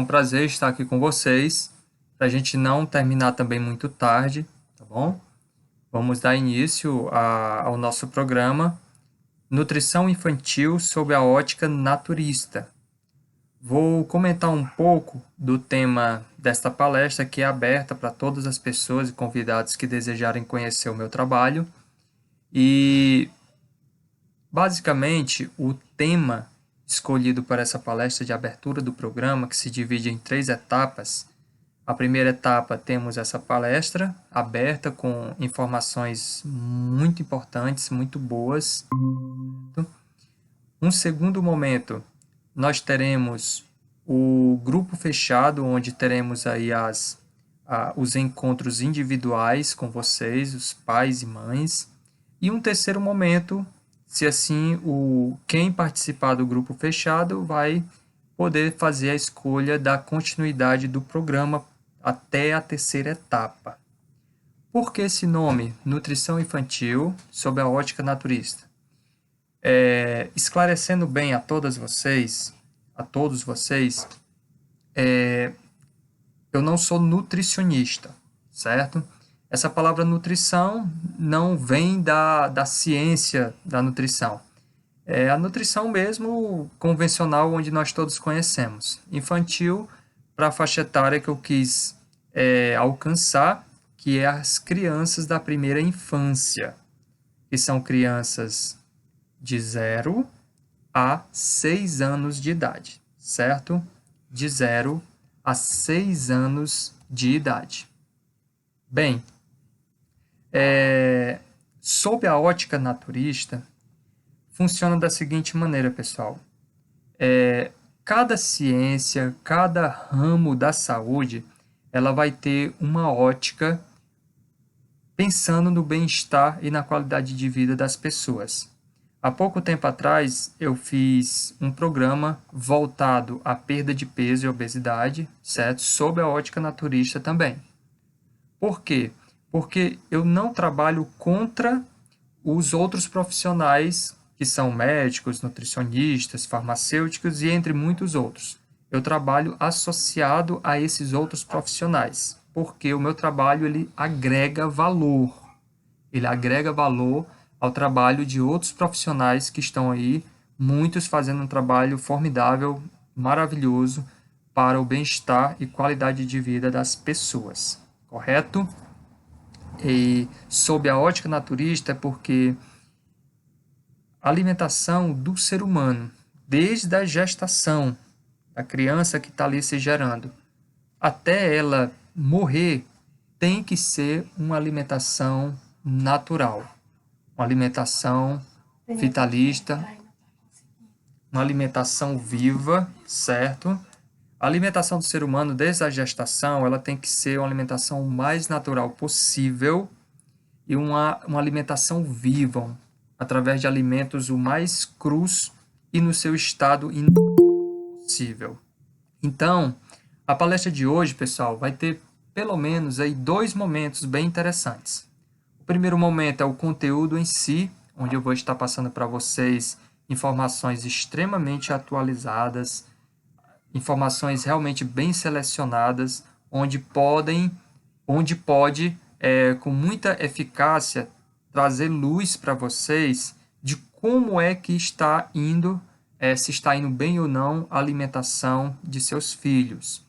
um prazer estar aqui com vocês, para a gente não terminar também muito tarde, tá bom? Vamos dar início ao nosso programa Nutrição Infantil sob a ótica naturista. Vou comentar um pouco do tema desta palestra, que é aberta para todas as pessoas e convidados que desejarem conhecer o meu trabalho. E, basicamente, o tema escolhido para essa palestra de abertura do programa, que se divide em 3 etapas. A primeira etapa, temos essa palestra aberta com informações muito importantes, muito boas. Um segundo momento, nós teremos o grupo fechado, onde teremos aí os encontros individuais com vocês, os pais e mães. E um terceiro momento, se assim quem participar do grupo fechado vai poder fazer a escolha da continuidade do programa até a terceira etapa. Por que esse nome, Nutrição Infantil, sob a ótica naturista? Esclarecendo bem a todos vocês, eu não sou nutricionista, certo? Essa palavra nutrição não vem da ciência da nutrição. É a nutrição mesmo convencional, onde nós todos conhecemos. Infantil, para a faixa etária que eu quis alcançar, que é as crianças da primeira infância, que são crianças de 0 a 6 anos de idade, certo? De 0 a 6 anos de idade. Bem, sob a ótica naturista, funciona da seguinte maneira, pessoal. Cada ciência, cada ramo da saúde, ela vai ter uma ótica pensando no bem-estar e na qualidade de vida das pessoas. Há pouco tempo atrás, eu fiz um programa voltado à perda de peso e obesidade, certo? Sob a ótica naturista também. Por quê? Porque eu não trabalho contra os outros profissionais que são médicos, nutricionistas, farmacêuticos e entre muitos outros. Eu trabalho associado a esses outros profissionais, porque o meu trabalho ele agrega valor. Ele agrega valor ao trabalho de outros profissionais que estão aí, muitos fazendo um trabalho formidável, maravilhoso para o bem-estar e qualidade de vida das pessoas, correto? E sob a ótica naturista é porque a alimentação do ser humano, desde a gestação da criança que está ali se gerando, até ela morrer, tem que ser uma alimentação natural, uma alimentação vitalista, uma alimentação viva, certo? A alimentação do ser humano, desde a gestação, ela tem que ser uma alimentação o mais natural possível e uma alimentação viva, através de alimentos o mais crus e no seu estado possível. Então, a palestra de hoje, pessoal, vai ter pelo menos aí 2 momentos bem interessantes. O primeiro momento é o conteúdo em si, onde eu vou estar passando para vocês informações extremamente atualizadas, informações realmente bem selecionadas, onde pode, com muita eficácia, trazer luz para vocês de como é que está indo, se está indo bem ou não a alimentação de seus filhos.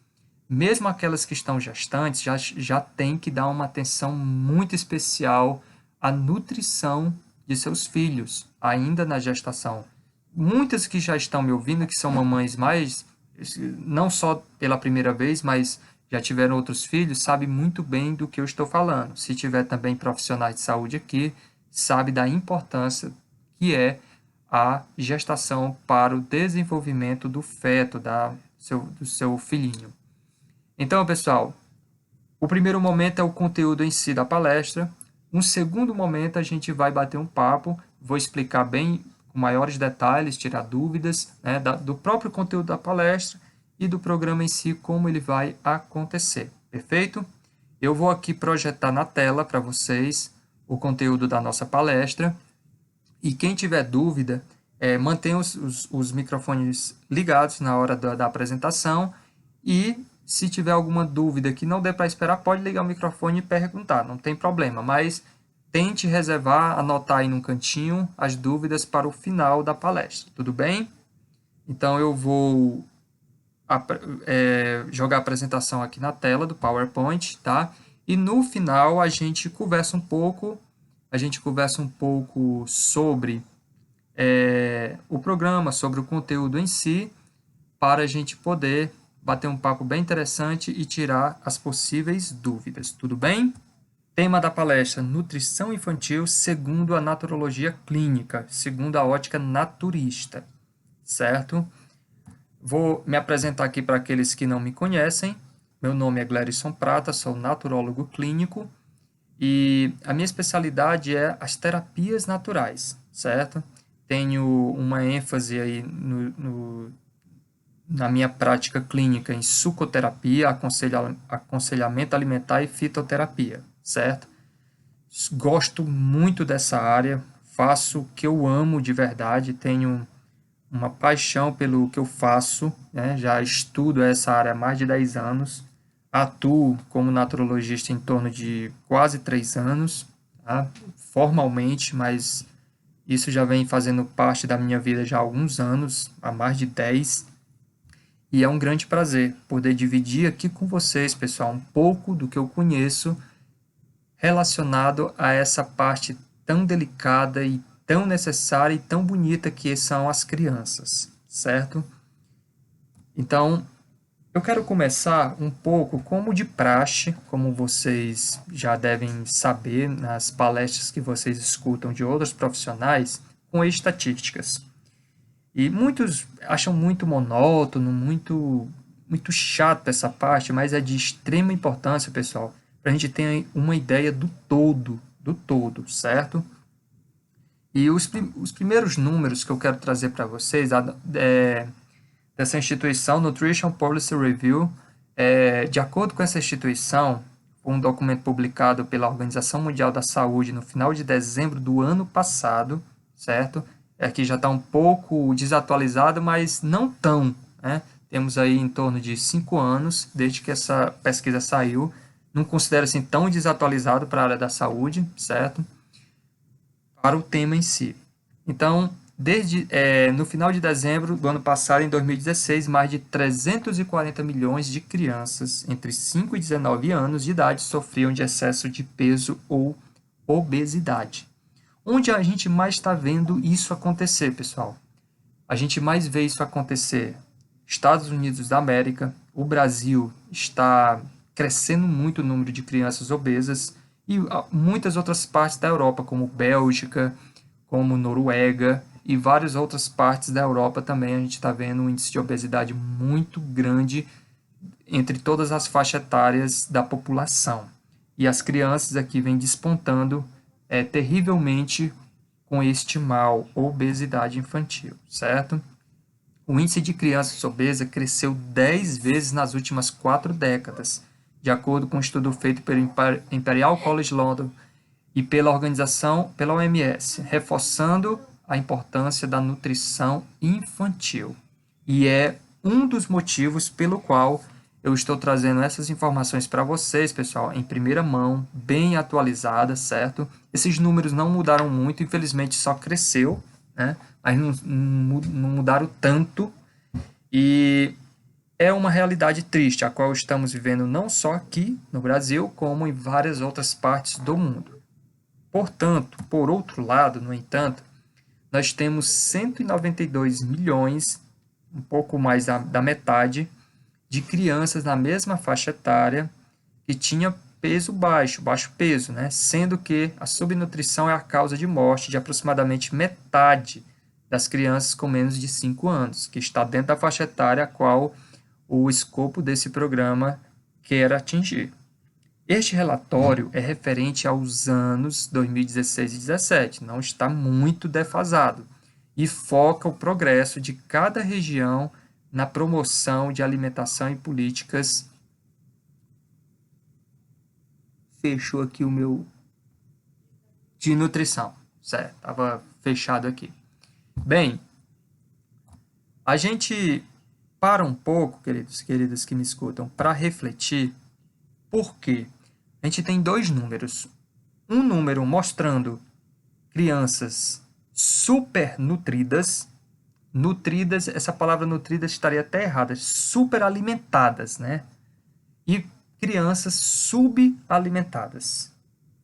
Mesmo aquelas que estão gestantes, já tem que dar uma atenção muito especial à nutrição de seus filhos, ainda na gestação. Muitas que já estão me ouvindo, que são mamães não só pela primeira vez, mas já tiveram outros filhos, sabe muito bem do que eu estou falando. Se tiver também profissionais de saúde aqui, sabe da importância que é a gestação para o desenvolvimento do feto, do seu filhinho. Então, pessoal, o primeiro momento é o conteúdo em si da palestra. Um segundo momento, a gente vai bater um papo, vou explicar bem, com maiores detalhes, tirar dúvidas, né, do próprio conteúdo da palestra e do programa em si, como ele vai acontecer. Perfeito? Eu vou aqui projetar na tela para vocês o conteúdo da nossa palestra. E quem tiver dúvida, mantenha os microfones ligados na hora da apresentação E se tiver alguma dúvida que não dê para esperar, pode ligar o microfone e perguntar, não tem problema. Mas tente reservar, anotar aí num cantinho as dúvidas para o final da palestra, tudo bem? Então eu vou jogar a apresentação aqui na tela do PowerPoint, tá? E no final a gente conversa um pouco sobre o programa, sobre o conteúdo em si, para a gente poder bater um papo bem interessante e tirar as possíveis dúvidas, tudo bem? Tema da palestra: Nutrição Infantil segundo a Naturologia Clínica, segundo a ótica naturista, certo? Vou me apresentar aqui para aqueles que não me conhecem. Meu nome é Glerison Prata, sou naturólogo clínico e a minha especialidade é as terapias naturais, certo? Tenho uma ênfase aí na minha prática clínica em sucoterapia, aconselhamento alimentar e fitoterapia, certo? Gosto muito dessa área, faço o que eu amo de verdade, tenho uma paixão pelo que eu faço, né? Já estudo essa área há mais de 10 anos, atuo como naturologista em torno de quase 3 anos, tá? Formalmente, mas isso já vem fazendo parte da minha vida já há alguns anos, há mais de 10, e é um grande prazer poder dividir aqui com vocês, pessoal, um pouco do que eu conheço relacionado a essa parte tão delicada e tão necessária e tão bonita que são as crianças, certo? Então, eu quero começar um pouco como de praxe, como vocês já devem saber nas palestras que vocês escutam de outros profissionais, com estatísticas. E muitos acham muito monótono, muito chato essa parte, mas é de extrema importância, pessoal, para a gente ter uma ideia do todo, certo? E os primeiros números que eu quero trazer para vocês dessa instituição, Nutrition Policy Review, de acordo com essa instituição, um documento publicado pela Organização Mundial da Saúde no final de dezembro do ano passado, certo? Aqui já está um pouco desatualizado, mas não tão, né? Temos aí em torno de 5 anos desde que essa pesquisa saiu. Não considero assim tão desatualizado para a área da saúde, certo? Para o tema em si. Então, no final de dezembro do ano passado, em 2016, mais de 340 milhões de crianças entre 5 e 19 anos de idade sofriam de excesso de peso ou obesidade. Onde a gente mais está vendo isso acontecer, pessoal? A gente mais vê isso acontecer Estados Unidos da América, o Brasil está crescendo muito o número de crianças obesas e muitas outras partes da Europa, como Bélgica, como Noruega e várias outras partes da Europa também a gente está vendo um índice de obesidade muito grande entre todas as faixas etárias da população. E as crianças aqui vêm despontando terrivelmente com este mal, obesidade infantil, certo? O índice de crianças obesas cresceu 10 vezes nas últimas 4 décadas, de acordo com um estudo feito pelo Imperial College London e pela OMS, reforçando a importância da nutrição infantil. E é um dos motivos pelo qual eu estou trazendo essas informações para vocês, pessoal, em primeira mão, bem atualizadas, certo? Esses números não mudaram muito, infelizmente só cresceu, né? Mas não mudaram tanto. E é uma realidade triste, a qual estamos vivendo não só aqui no Brasil, como em várias outras partes do mundo. Portanto, por outro lado, no entanto, nós temos 192 milhões, um pouco mais da metade, de crianças na mesma faixa etária que tinha baixo peso, né? Sendo que a subnutrição é a causa de morte de aproximadamente metade das crianças com menos de 5 anos, que está dentro da faixa etária a qual o escopo desse programa quer atingir. Este relatório é referente aos anos 2016 e 2017, não está muito defasado, e foca o progresso de cada região na promoção de alimentação e políticas. Fechou aqui o meu de nutrição, certo? Estava fechado aqui. Bem, a gente para um pouco, queridos e queridas que me escutam, para refletir. Por quê? A gente tem dois números. Um número mostrando crianças supernutridas. Nutridas, essa palavra nutridas estaria até errada. Superalimentadas, né? E crianças subalimentadas.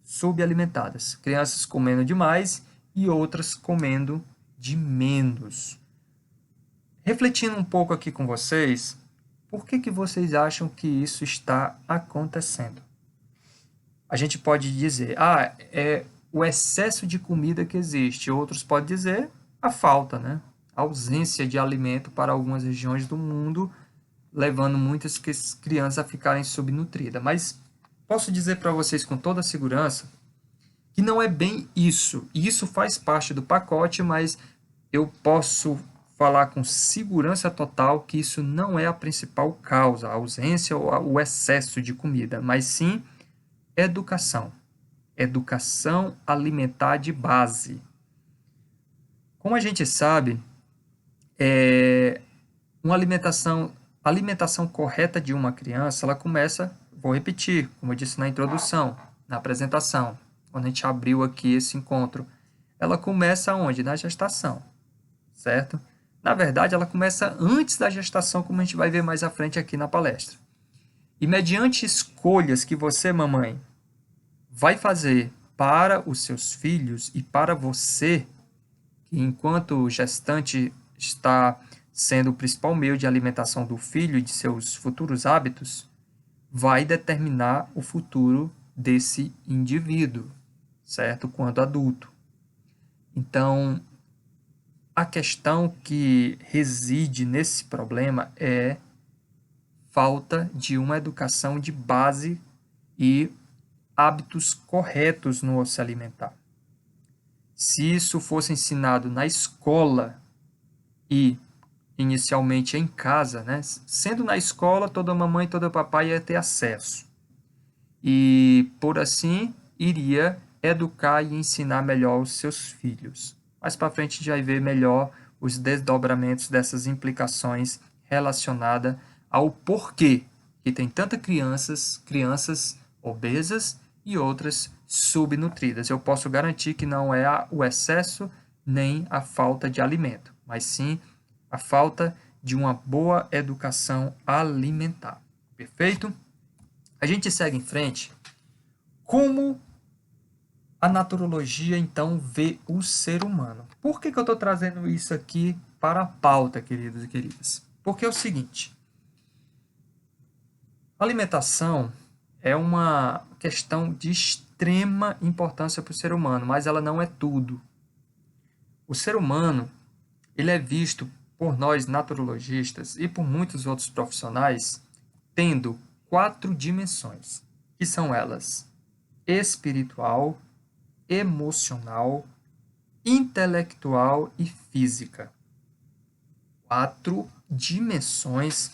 Subalimentadas. Crianças comendo demais e outras comendo de menos. Refletindo um pouco aqui com vocês, por que vocês acham que isso está acontecendo? A gente pode dizer, é o excesso de comida que existe. Outros podem dizer a falta, né? A ausência de alimento para algumas regiões do mundo, levando muitas crianças a ficarem subnutridas. Mas posso dizer para vocês com toda segurança que não é bem isso. Isso faz parte do pacote, mas eu posso falar com segurança total que isso não é a principal causa, a ausência ou o excesso de comida, mas sim educação. Educação alimentar de base. Como a gente sabe, uma alimentação correta de uma criança, ela começa, vou repetir, como eu disse na introdução, na apresentação, quando a gente abriu aqui esse encontro, ela começa onde? Na gestação, certo? Na verdade, ela começa antes da gestação, como a gente vai ver mais à frente aqui na palestra. E mediante escolhas que você, mamãe, vai fazer para os seus filhos e para você, que enquanto gestante está sendo o principal meio de alimentação do filho e de seus futuros hábitos, vai determinar o futuro desse indivíduo, certo? Quando adulto. Então, a questão que reside nesse problema é falta de uma educação de base e hábitos corretos no se alimentar. Se isso fosse ensinado na escola e inicialmente em casa, né? Sendo na escola, toda mamãe e todo papai ia ter acesso. E, por assim, iria educar e ensinar melhor os seus filhos. Mais para frente a gente vai ver melhor os desdobramentos dessas implicações relacionadas ao porquê que tem tantas crianças obesas e outras subnutridas. Eu posso garantir que não é o excesso nem a falta de alimento, mas sim a falta de uma boa educação alimentar. Perfeito? A gente segue em frente. Como a naturologia, então, vê o ser humano? Por que eu estou trazendo isso aqui para a pauta, queridos e queridas? Porque é o seguinte: a alimentação é uma questão de extrema importância para o ser humano, mas ela não é tudo. O ser humano, ele é visto por nós naturologistas e por muitos outros profissionais tendo 4 dimensões, que são elas: espiritual, emocional, intelectual e física. 4 dimensões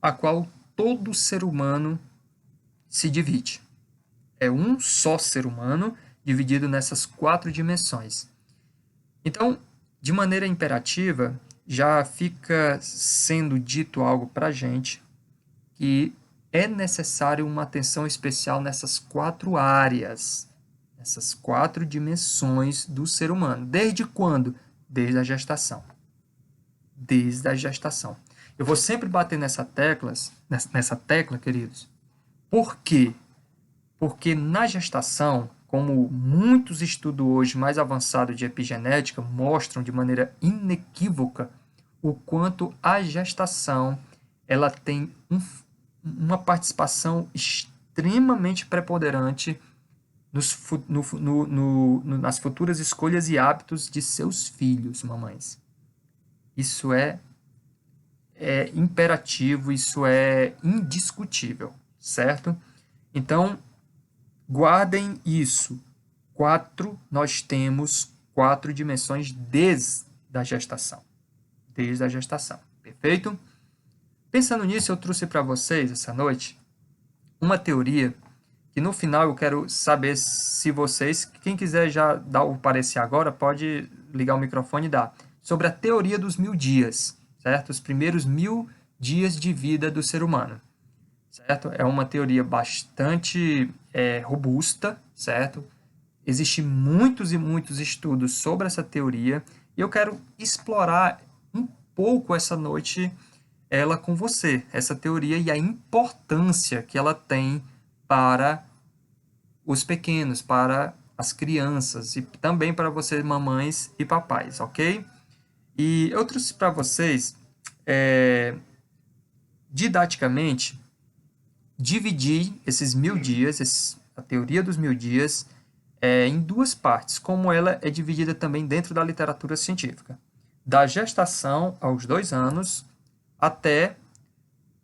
a qual todo ser humano se divide. É um só ser humano dividido nessas 4 dimensões. Então, de maneira imperativa, já fica sendo dito algo para a gente que é necessário uma atenção especial nessas 4 áreas, nessas 4 dimensões do ser humano. Desde quando? Desde a gestação. Desde a gestação. Eu vou sempre bater nessa tecla, queridos. Por quê? Porque na gestação, como muitos estudos hoje mais avançados de epigenética mostram de maneira inequívoca o quanto a gestação ela tem uma participação extremamente preponderante nas futuras escolhas e hábitos de seus filhos, mamães. Isso é imperativo, isso é indiscutível, certo? Então, guardem isso. Nós temos 4 dimensões desde a gestação. Desde a gestação, perfeito? Pensando nisso, eu trouxe para vocês, essa noite, uma teoria que no final eu quero saber se vocês, quem quiser já dar o parecer agora, pode ligar o microfone e dar, sobre a teoria dos 1000 dias, certo? Os primeiros 1000 dias de vida do ser humano, certo? É uma teoria bastante robusta, certo? Existem muitos e muitos estudos sobre essa teoria e eu quero explorar um pouco essa noite ela com você, essa teoria e a importância que ela tem para os pequenos, para as crianças e também para vocês, mamães e papais, ok? E eu trouxe para vocês, didaticamente, dividir esses 1000 dias, a teoria dos 1000 dias, em duas partes, como ela é dividida também dentro da literatura científica. Da gestação aos 2 anos até,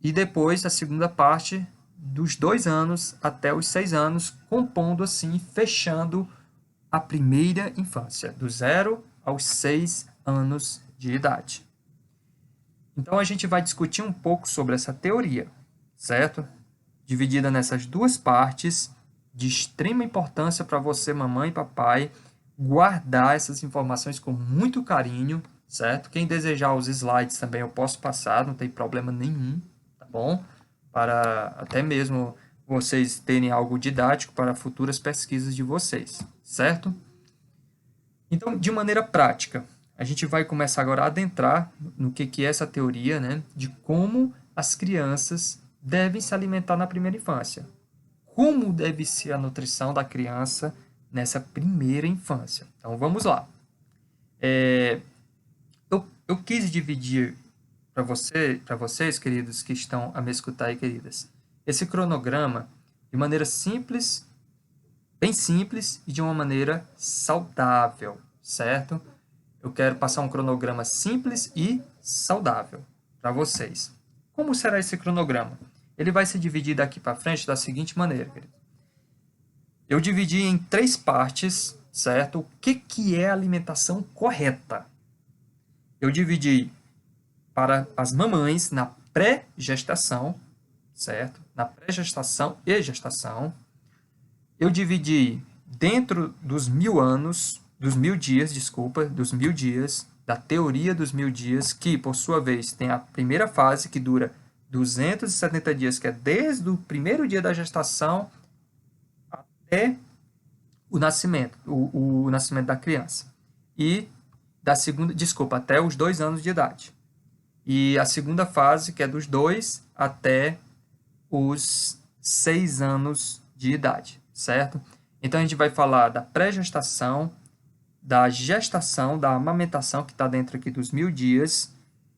e depois a segunda parte dos 2 anos até os 6 anos, compondo assim, fechando a primeira infância, do 0 aos 6 anos de idade. Então a gente vai discutir um pouco sobre essa teoria, certo? Dividida nessas duas partes, de extrema importância para você, mamãe e papai, guardar essas informações com muito carinho, certo? Quem desejar os slides também eu posso passar, não tem problema nenhum, tá bom? Para até mesmo vocês terem algo didático para futuras pesquisas de vocês, certo? Então, de maneira prática, a gente vai começar agora a adentrar no que é essa teoria, né? De como as crianças devem se alimentar na primeira infância. Como deve ser a nutrição da criança nessa primeira infância. Então, vamos lá. Eu quis dividir para vocês, queridos, que estão a me escutar aí, queridas, esse cronograma de maneira simples, bem simples e de uma maneira saudável, certo? Eu quero passar um cronograma simples e saudável para vocês. Como será esse cronograma? Ele vai se dividir daqui para frente da seguinte maneira, querido. Eu dividi em 3 partes, certo? O que é alimentação correta? Eu dividi para as mamães na pré-gestação, certo? Na pré-gestação e gestação. Eu dividi dentro dos 1000 anos, dos 1000 dias, dos 1000 dias, da teoria dos 1000 dias, que, por sua vez, tem a primeira fase, que dura 270 dias, que é desde o primeiro dia da gestação até o nascimento, o nascimento da criança. E da segunda, até os 2 anos de idade. E a segunda fase, que é dos 2 até os 6 anos de idade, certo? Então a gente vai falar da pré-gestação, da gestação, da amamentação, que está dentro aqui dos 1000 dias,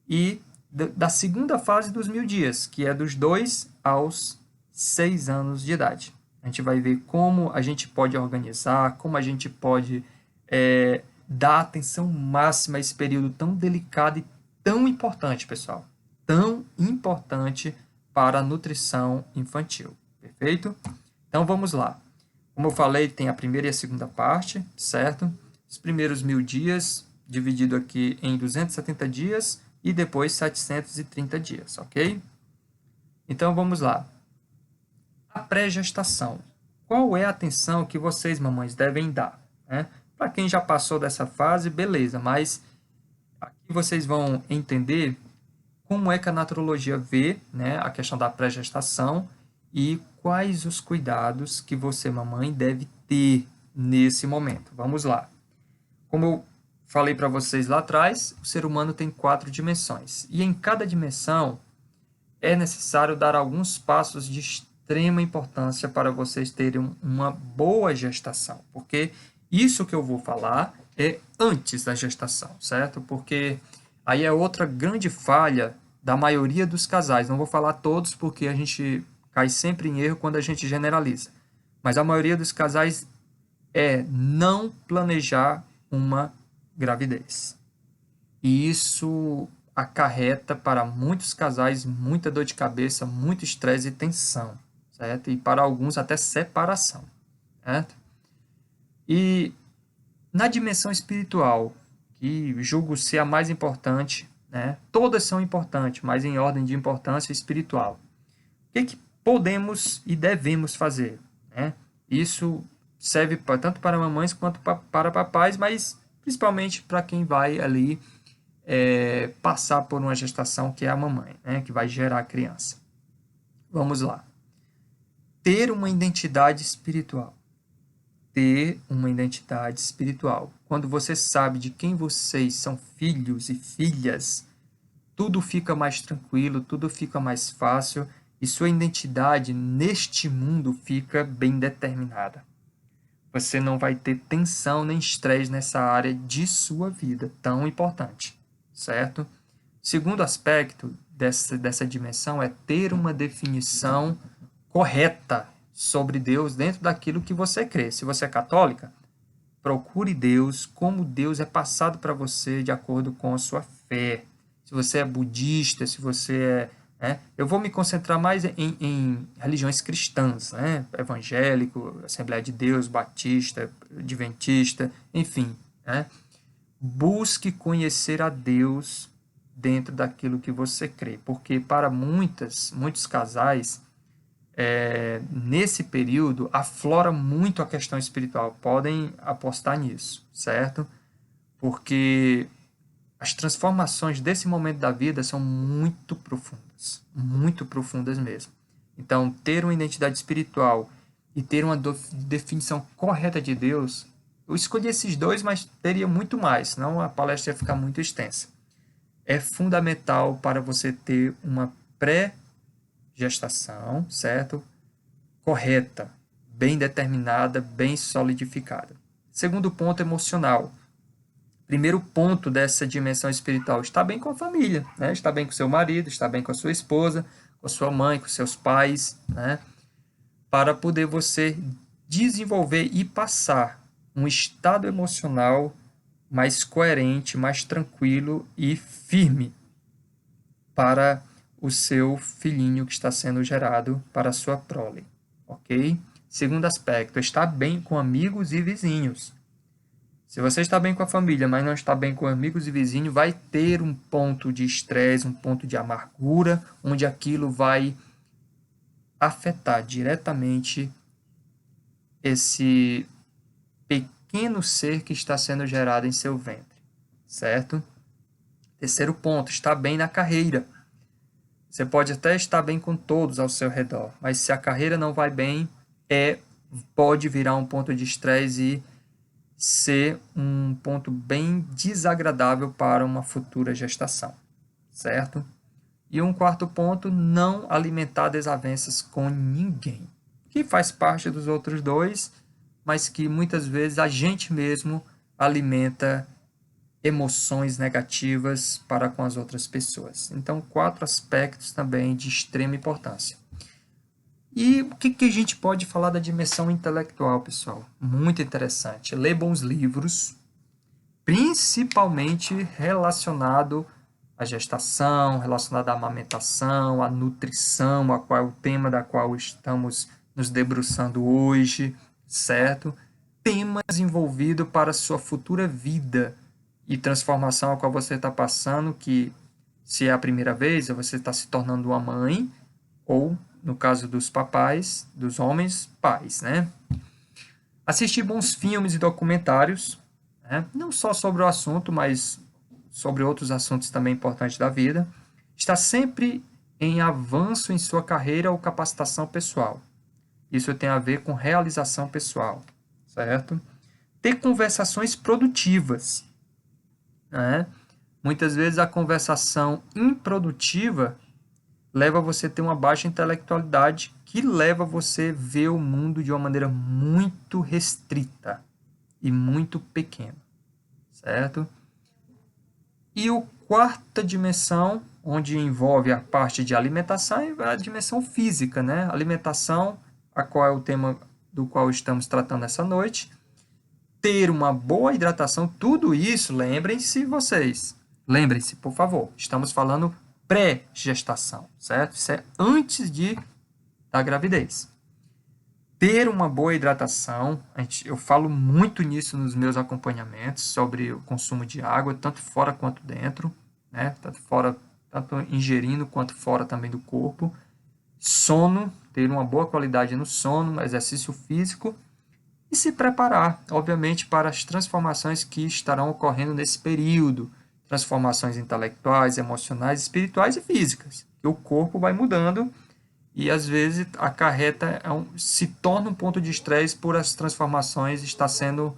e da segunda fase dos 1000 dias, que é dos 2 aos 6 anos de idade. A gente vai ver como a gente pode organizar, como a gente pode dar atenção máxima a esse período tão delicado e tão importante, pessoal. Tão importante para a nutrição infantil. Perfeito? Então vamos lá. Como eu falei, tem a primeira e a segunda parte, certo? Os primeiros 1000 dias, dividido aqui em 270 dias e depois 730 dias, ok? Então vamos lá. A pré-gestação. Qual é a atenção que vocês, mamães, devem dar? Né? Para quem já passou dessa fase, beleza, mas aqui vocês vão entender como é que a naturologia vê, né, a questão da pré-gestação e quais os cuidados que você, mamãe, deve ter nesse momento. Vamos lá. Como eu falei para vocês lá atrás, o ser humano tem 4 dimensões. E em cada dimensão é necessário dar alguns passos de extrema importância para vocês terem uma boa gestação. Porque isso que eu vou falar é antes da gestação, certo? Porque aí é outra grande falha da maioria dos casais. Não vou falar todos porque a gente cai sempre em erro quando a gente generaliza. Mas a maioria dos casais é não planejar uma gravidez. E isso acarreta para muitos casais muita dor de cabeça, muito estresse e tensão, certo? E para alguns até separação, certo? E na dimensão espiritual, que julgo ser a mais importante, né? Todas são importantes, mas em ordem de importância espiritual. O que podemos e devemos fazer, né? Isso serve tanto para mamães quanto para papais, mas principalmente para quem vai ali passar por uma gestação que é a mamãe, né, que vai gerar a criança. Vamos lá. Ter uma identidade espiritual. Ter uma identidade espiritual. Quando você sabe de quem vocês são filhos e filhas, tudo fica mais tranquilo, tudo fica mais fácil e sua identidade neste mundo fica bem determinada. Você não vai ter tensão nem estresse nessa área de sua vida tão importante, certo? Segundo aspecto dessa dimensão é ter uma definição correta sobre Deus dentro daquilo que você crê. Se você é católica, procure Deus como Deus é passado para você de acordo com a sua fé. Se você é budista, se você eu vou me concentrar mais em religiões cristãs, né? Evangélico, Assembleia de Deus, Batista, Adventista, enfim. Né? Busque conhecer a Deus dentro daquilo que você crê, porque para muitos casais, nesse período, aflora muito a questão espiritual. Podem apostar nisso, certo? Porque as transformações desse momento da vida são muito profundas mesmo. Então, ter uma identidade espiritual e ter uma definição correta de Deus, eu escolhi esses dois, mas teria muito mais, senão a palestra ia ficar muito extensa. É fundamental para você ter uma pré-gestação, certo? Correta, bem determinada, bem solidificada. Segundo ponto, emocional. Primeiro ponto dessa dimensão espiritual, está bem com a família, né? Está bem com seu marido, está bem com a sua esposa, com a sua mãe, com seus pais, né? Para poder você desenvolver e passar um estado emocional mais coerente, mais tranquilo e firme para o seu filhinho que está sendo gerado para a sua prole, ok? Segundo aspecto, estar bem com amigos e vizinhos. Se você está bem com a família, mas não está bem com amigos e vizinhos, vai ter um ponto de estresse, um ponto de amargura, onde aquilo vai afetar diretamente esse pequeno ser que está sendo gerado em seu ventre, certo? Terceiro ponto, estar bem na carreira. Você pode até estar bem com todos ao seu redor, mas se a carreira não vai bem, pode virar um ponto de estresse e ser um ponto bem desagradável para uma futura gestação, certo? E um quarto ponto, não alimentar desavenças com ninguém, que faz parte dos outros dois, mas que muitas vezes a gente mesmo alimenta emoções negativas para com as outras pessoas. Então, 4 aspectos também de extrema importância. E o que a gente pode falar da dimensão intelectual, pessoal? Muito interessante. Ler bons livros, principalmente relacionado à gestação, relacionado à amamentação, à nutrição, a qual é o tema da qual estamos nos debruçando hoje, certo? Temas envolvidos para a sua futura vida e transformação a qual você está passando, que se é a primeira vez, você está se tornando uma mãe, ou no caso dos papais, dos homens, pais, né? Assistir bons filmes e documentários, né? Não só sobre o assunto, mas sobre outros assuntos também importantes da vida. Estar sempre em avanço em sua carreira ou capacitação pessoal. Isso tem a ver com realização pessoal, certo? Ter conversações produtivas, né? Muitas vezes a conversação improdutiva leva você a ter uma baixa intelectualidade que leva você a ver o mundo de uma maneira muito restrita e muito pequena, certo? E a quarta dimensão, onde envolve a parte de alimentação, é a dimensão física, né? Alimentação, a qual é o tema do qual estamos tratando essa noite. Ter uma boa hidratação, tudo isso, lembrem-se vocês. Lembrem-se, por favor, estamos falando pré-gestação, certo? Isso é antes da gravidez. Ter uma boa hidratação, eu falo muito nisso nos meus acompanhamentos, sobre o consumo de água, tanto fora quanto dentro, né? Tanto ingerindo quanto fora também do corpo. Sono, ter uma boa qualidade no sono, exercício físico e se preparar, obviamente, para as transformações que estarão ocorrendo nesse período. transformações intelectuais, emocionais, espirituais e físicas. Que o corpo vai mudando e às vezes acarreta, se torna um ponto de estresse por as transformações estar sendo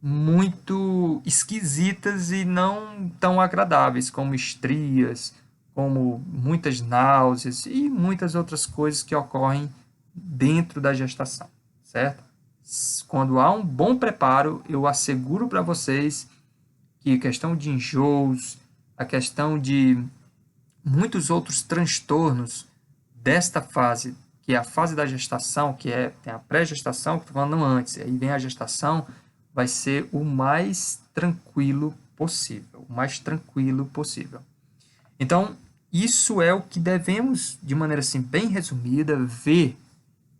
muito esquisitas e não tão agradáveis, como estrias, como muitas náuseas e muitas outras coisas que ocorrem dentro da gestação, certo? Quando há um bom preparo, eu asseguro para vocês que a questão de enjoos, a questão de muitos outros transtornos desta fase, que é a fase da gestação, tem a pré-gestação, que estou falando antes, aí vem a gestação, vai ser o mais tranquilo possível, o mais tranquilo possível. Então, isso é o que devemos, de maneira assim bem resumida, ver,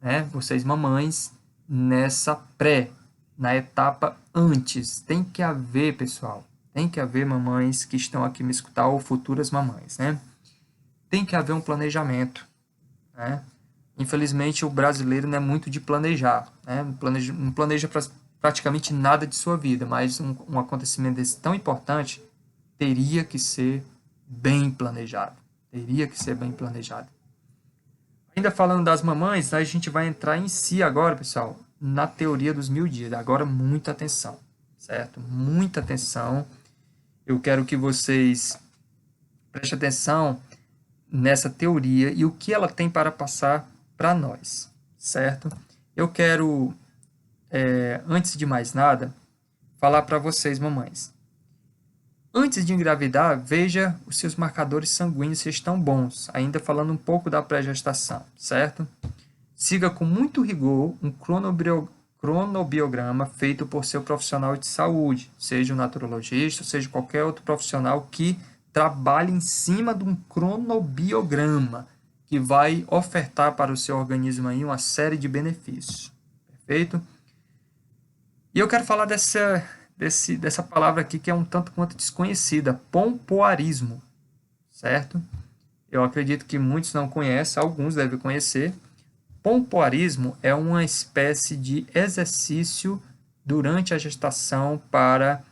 né, vocês mamães, nessa na etapa antes. Tem que haver, pessoal, tem que haver mamães que estão aqui me escutar, ou futuras mamães, né? Tem que haver um planejamento, né? Infelizmente, o brasileiro não é muito de planejar, né? Não planeja praticamente nada de sua vida, mas um acontecimento desse tão importante teria que ser bem planejado. Teria que ser bem planejado. Ainda falando das mamães, a gente vai entrar em si agora, pessoal, na teoria dos 1000 dias. Agora, muita atenção, certo? Muita atenção. Eu quero que vocês prestem atenção nessa teoria e o que ela tem para passar para nós, certo? Eu quero, antes de mais nada, falar para vocês, mamães. Antes de engravidar, veja os seus marcadores sanguíneos se estão bons, ainda falando um pouco da pré-gestação, certo? Siga com muito rigor um cronobiograma feito por seu profissional de saúde, seja um naturologista, seja qualquer outro profissional que trabalhe em cima de um cronobiograma, que vai ofertar para o seu organismo aí uma série de benefícios, perfeito? E eu quero falar dessa palavra aqui que é um tanto quanto desconhecida, pompoarismo, certo? Eu acredito que muitos não conhecem, alguns devem conhecer. Pompoarismo é uma espécie de exercício durante a gestação para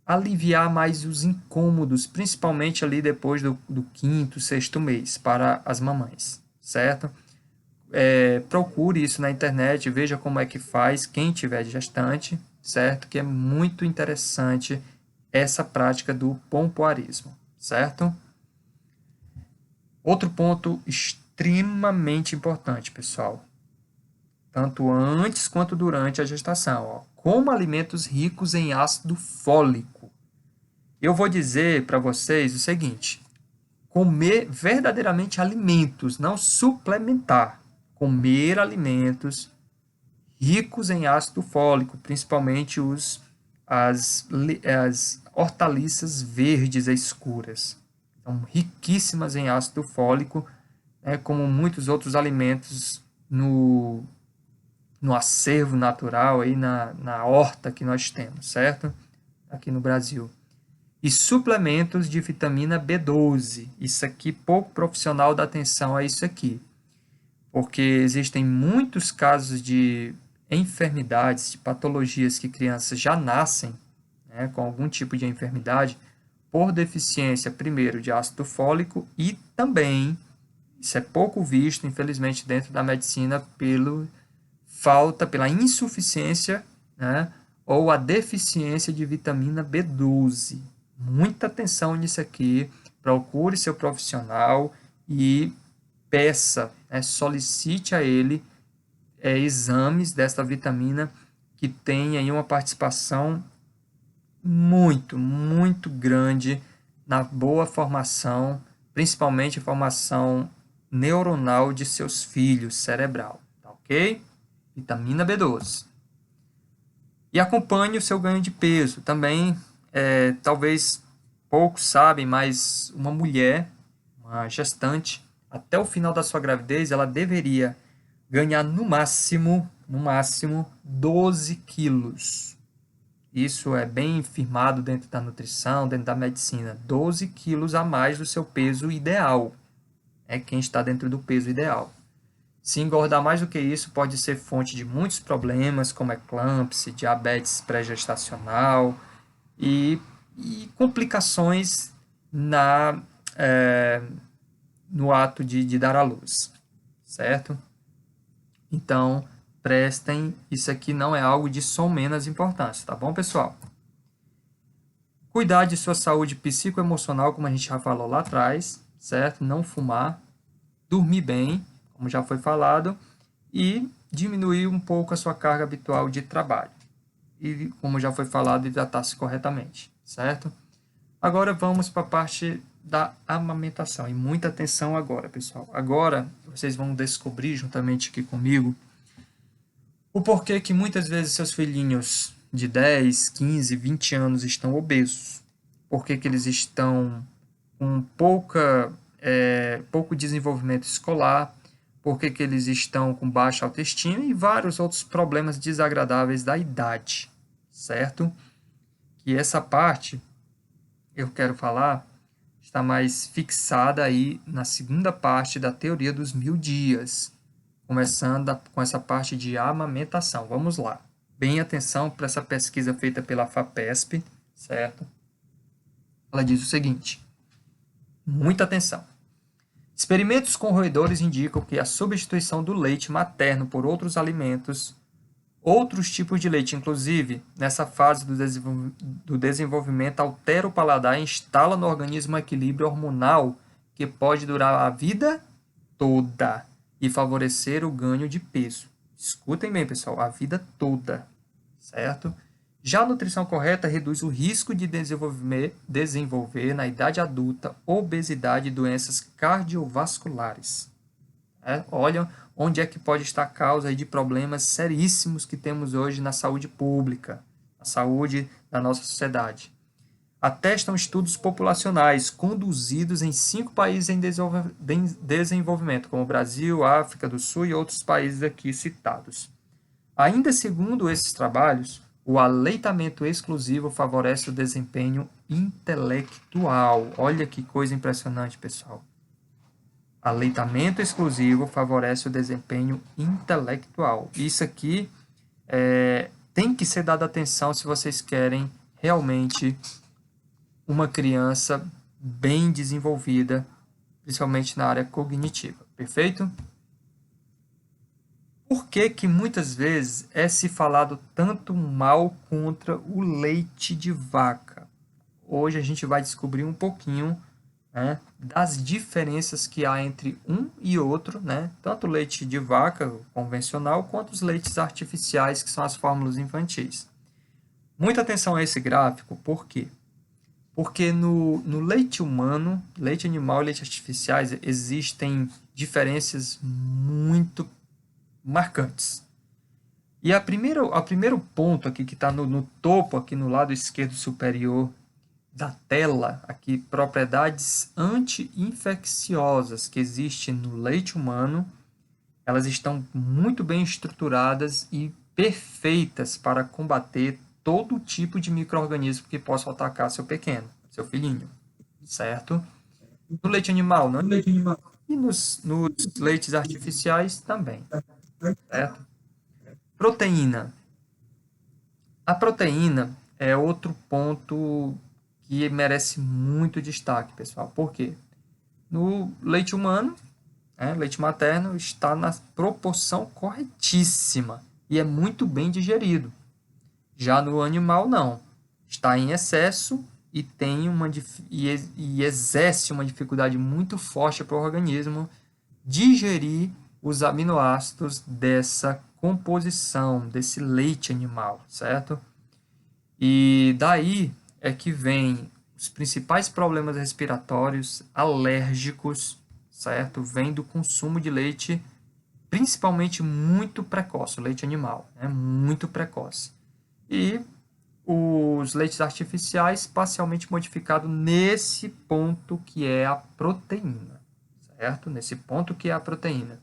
aliviar mais os incômodos, principalmente ali depois do quinto, sexto mês, para as mamães, certo? Procure isso na internet, veja como é que faz quem tiver gestante, certo? Que é muito interessante essa prática do pompoarismo, certo? Outro ponto extremamente importante, pessoal, tanto antes quanto durante a gestação, ó, coma alimentos ricos em ácido fólico. Eu vou dizer para vocês o seguinte: comer verdadeiramente alimentos, não suplementar. Comer alimentos ricos em ácido fólico, principalmente as hortaliças verdes escuras. São riquíssimas em ácido fólico, né, como muitos outros alimentos no acervo natural, aí na horta que nós temos, certo? Aqui no Brasil. E suplementos de vitamina B12. Isso aqui, pouco profissional dá atenção a isso aqui. Porque existem muitos casos de enfermidades, de patologias que crianças já nascem, né, com algum tipo de enfermidade, por deficiência, primeiro, de ácido fólico e também, isso é pouco visto, infelizmente, dentro da medicina, pela insuficiência, né, ou a deficiência de vitamina B12. Muita atenção nisso aqui, procure seu profissional e peça, solicite a ele exames dessa vitamina que tem aí uma participação muito, muito grande na boa formação, principalmente formação neuronal de seus filhos, cerebral, tá ok? Vitamina B12. E acompanhe o seu ganho de peso. Também, talvez poucos sabem, mas uma mulher, uma gestante, até o final da sua gravidez, ela deveria ganhar no máximo 12 quilos. Isso é bem firmado dentro da nutrição, dentro da medicina. 12 quilos a mais do seu peso ideal. É quem está dentro do peso ideal. Se engordar mais do que isso, pode ser fonte de muitos problemas, como eclâmpsia, diabetes pré-gestacional e e complicações no ato de dar à luz, certo? Então, prestem, isso aqui não é algo de menos importância, tá bom, pessoal? Cuidar de sua saúde psicoemocional, como a gente já falou lá atrás, certo? Não fumar, dormir bem, como já foi falado, e diminuir um pouco a sua carga habitual de trabalho. E, como já foi falado, hidratar-se corretamente, certo? Agora vamos para a parte da amamentação. E muita atenção agora, pessoal. Agora vocês vão descobrir juntamente aqui comigo o porquê que muitas vezes seus filhinhos de 10, 15, 20 anos estão obesos. Por que eles estão com pouco desenvolvimento escolar, por que eles estão com baixa autoestima e vários outros problemas desagradáveis da idade, certo? Que essa parte eu quero falar está mais fixada aí na segunda parte da teoria dos 1000 dias, começando com essa parte de amamentação. Vamos lá. Bem atenção para essa pesquisa feita pela FAPESP, certo? Ela diz o seguinte: muita atenção. Experimentos com roedores indicam que a substituição do leite materno por outros tipos de leite, inclusive, nessa fase do desenvolvimento, altera o paladar e instala no organismo um equilíbrio hormonal que pode durar a vida toda e favorecer o ganho de peso. Escutem bem, pessoal, a vida toda, certo? Já a nutrição correta reduz o risco de desenvolver na idade adulta obesidade e doenças cardiovasculares. Olha onde é que pode estar a causa de problemas seríssimos que temos hoje na saúde pública, na saúde da nossa sociedade. Atestam estudos populacionais conduzidos em 5 países em desenvolvimento, como Brasil, África do Sul e outros países aqui citados. Ainda segundo esses trabalhos, o aleitamento exclusivo favorece o desempenho intelectual. Olha que coisa impressionante, pessoal. Aleitamento exclusivo favorece o desempenho intelectual. Isso aqui tem que ser dado atenção se vocês querem realmente uma criança bem desenvolvida, principalmente na área cognitiva. Perfeito? Por que que muitas vezes é se falado tanto mal contra o leite de vaca? Hoje a gente vai descobrir um pouquinho, né, das diferenças que há entre um e outro, né, tanto o leite de vaca convencional quanto os leites artificiais, que são as fórmulas infantis. Muita atenção a esse gráfico, por quê? Porque no leite humano, leite animal e leite artificiais existem diferenças muito marcantes. E o primeiro ponto aqui que está no topo, aqui no lado esquerdo superior da tela, aqui, propriedades anti-infecciosas que existem no leite humano, elas estão muito bem estruturadas e perfeitas para combater todo tipo de micro-organismo que possa atacar seu pequeno, seu filhinho, certo? No leite animal, não? E nos leites artificiais também, certo? Proteína. A proteína é outro ponto que merece muito destaque, pessoal. Por quê? No leite humano, leite materno, está na proporção corretíssima e é muito bem digerido. Já no animal, não. Está em excesso e tem e exerce uma dificuldade muito forte para o organismo digerir os aminoácidos dessa composição, desse leite animal, certo? E daí é que vem os principais problemas respiratórios, alérgicos, certo? Vem do consumo de leite, principalmente muito precoce, o leite animal, né? Muito precoce. E os leites artificiais parcialmente modificados nesse ponto que é a proteína, certo? Nesse ponto que é a proteína.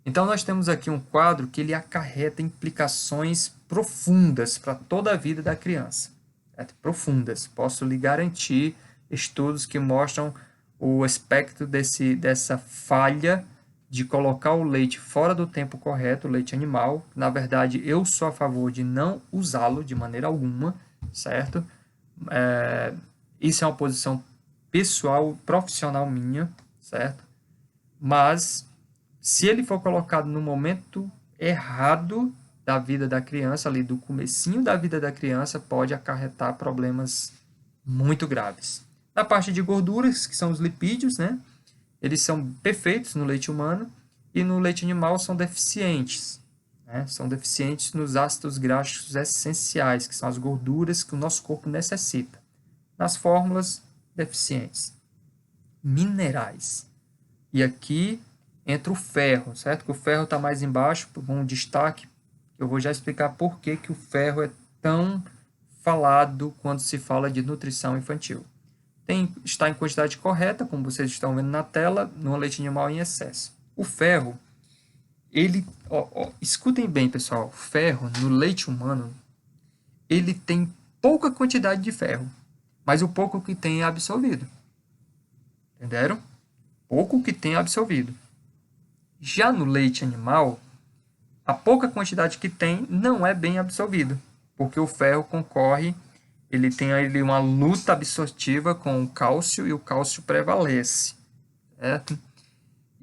Então, nós temos aqui um quadro que ele acarreta implicações profundas para toda a vida da criança. Certo? Profundas. Posso lhe garantir estudos que mostram o aspecto dessa falha de colocar o leite fora do tempo correto, o leite animal. Na verdade, eu sou a favor de não usá-lo de maneira alguma, certo? Isso é uma posição pessoal, profissional minha, certo? Mas, se ele for colocado no momento errado da vida da criança, ali do comecinho da vida da criança, pode acarretar problemas muito graves. Na parte de gorduras, que são os lipídios, né? Eles são perfeitos no leite humano e no leite animal são deficientes. Né? São deficientes nos ácidos graxos essenciais, que são as gorduras que o nosso corpo necessita. Nas fórmulas, deficientes. Minerais. E aqui entra o ferro, certo? Que o ferro está mais embaixo, com um destaque. Eu vou já explicar por que o ferro é tão falado quando se fala de nutrição infantil. Está em quantidade correta, como vocês estão vendo na tela, no leite animal em excesso. O ferro, escutem bem, pessoal, o ferro no leite humano, ele tem pouca quantidade de ferro, mas o pouco que tem é absorvido. Entenderam? Pouco que tem é absorvido. Já no leite animal, a pouca quantidade que tem não é bem absorvido, porque o ferro concorre, ele tem ali uma luta absortiva com o cálcio e o cálcio prevalece, certo?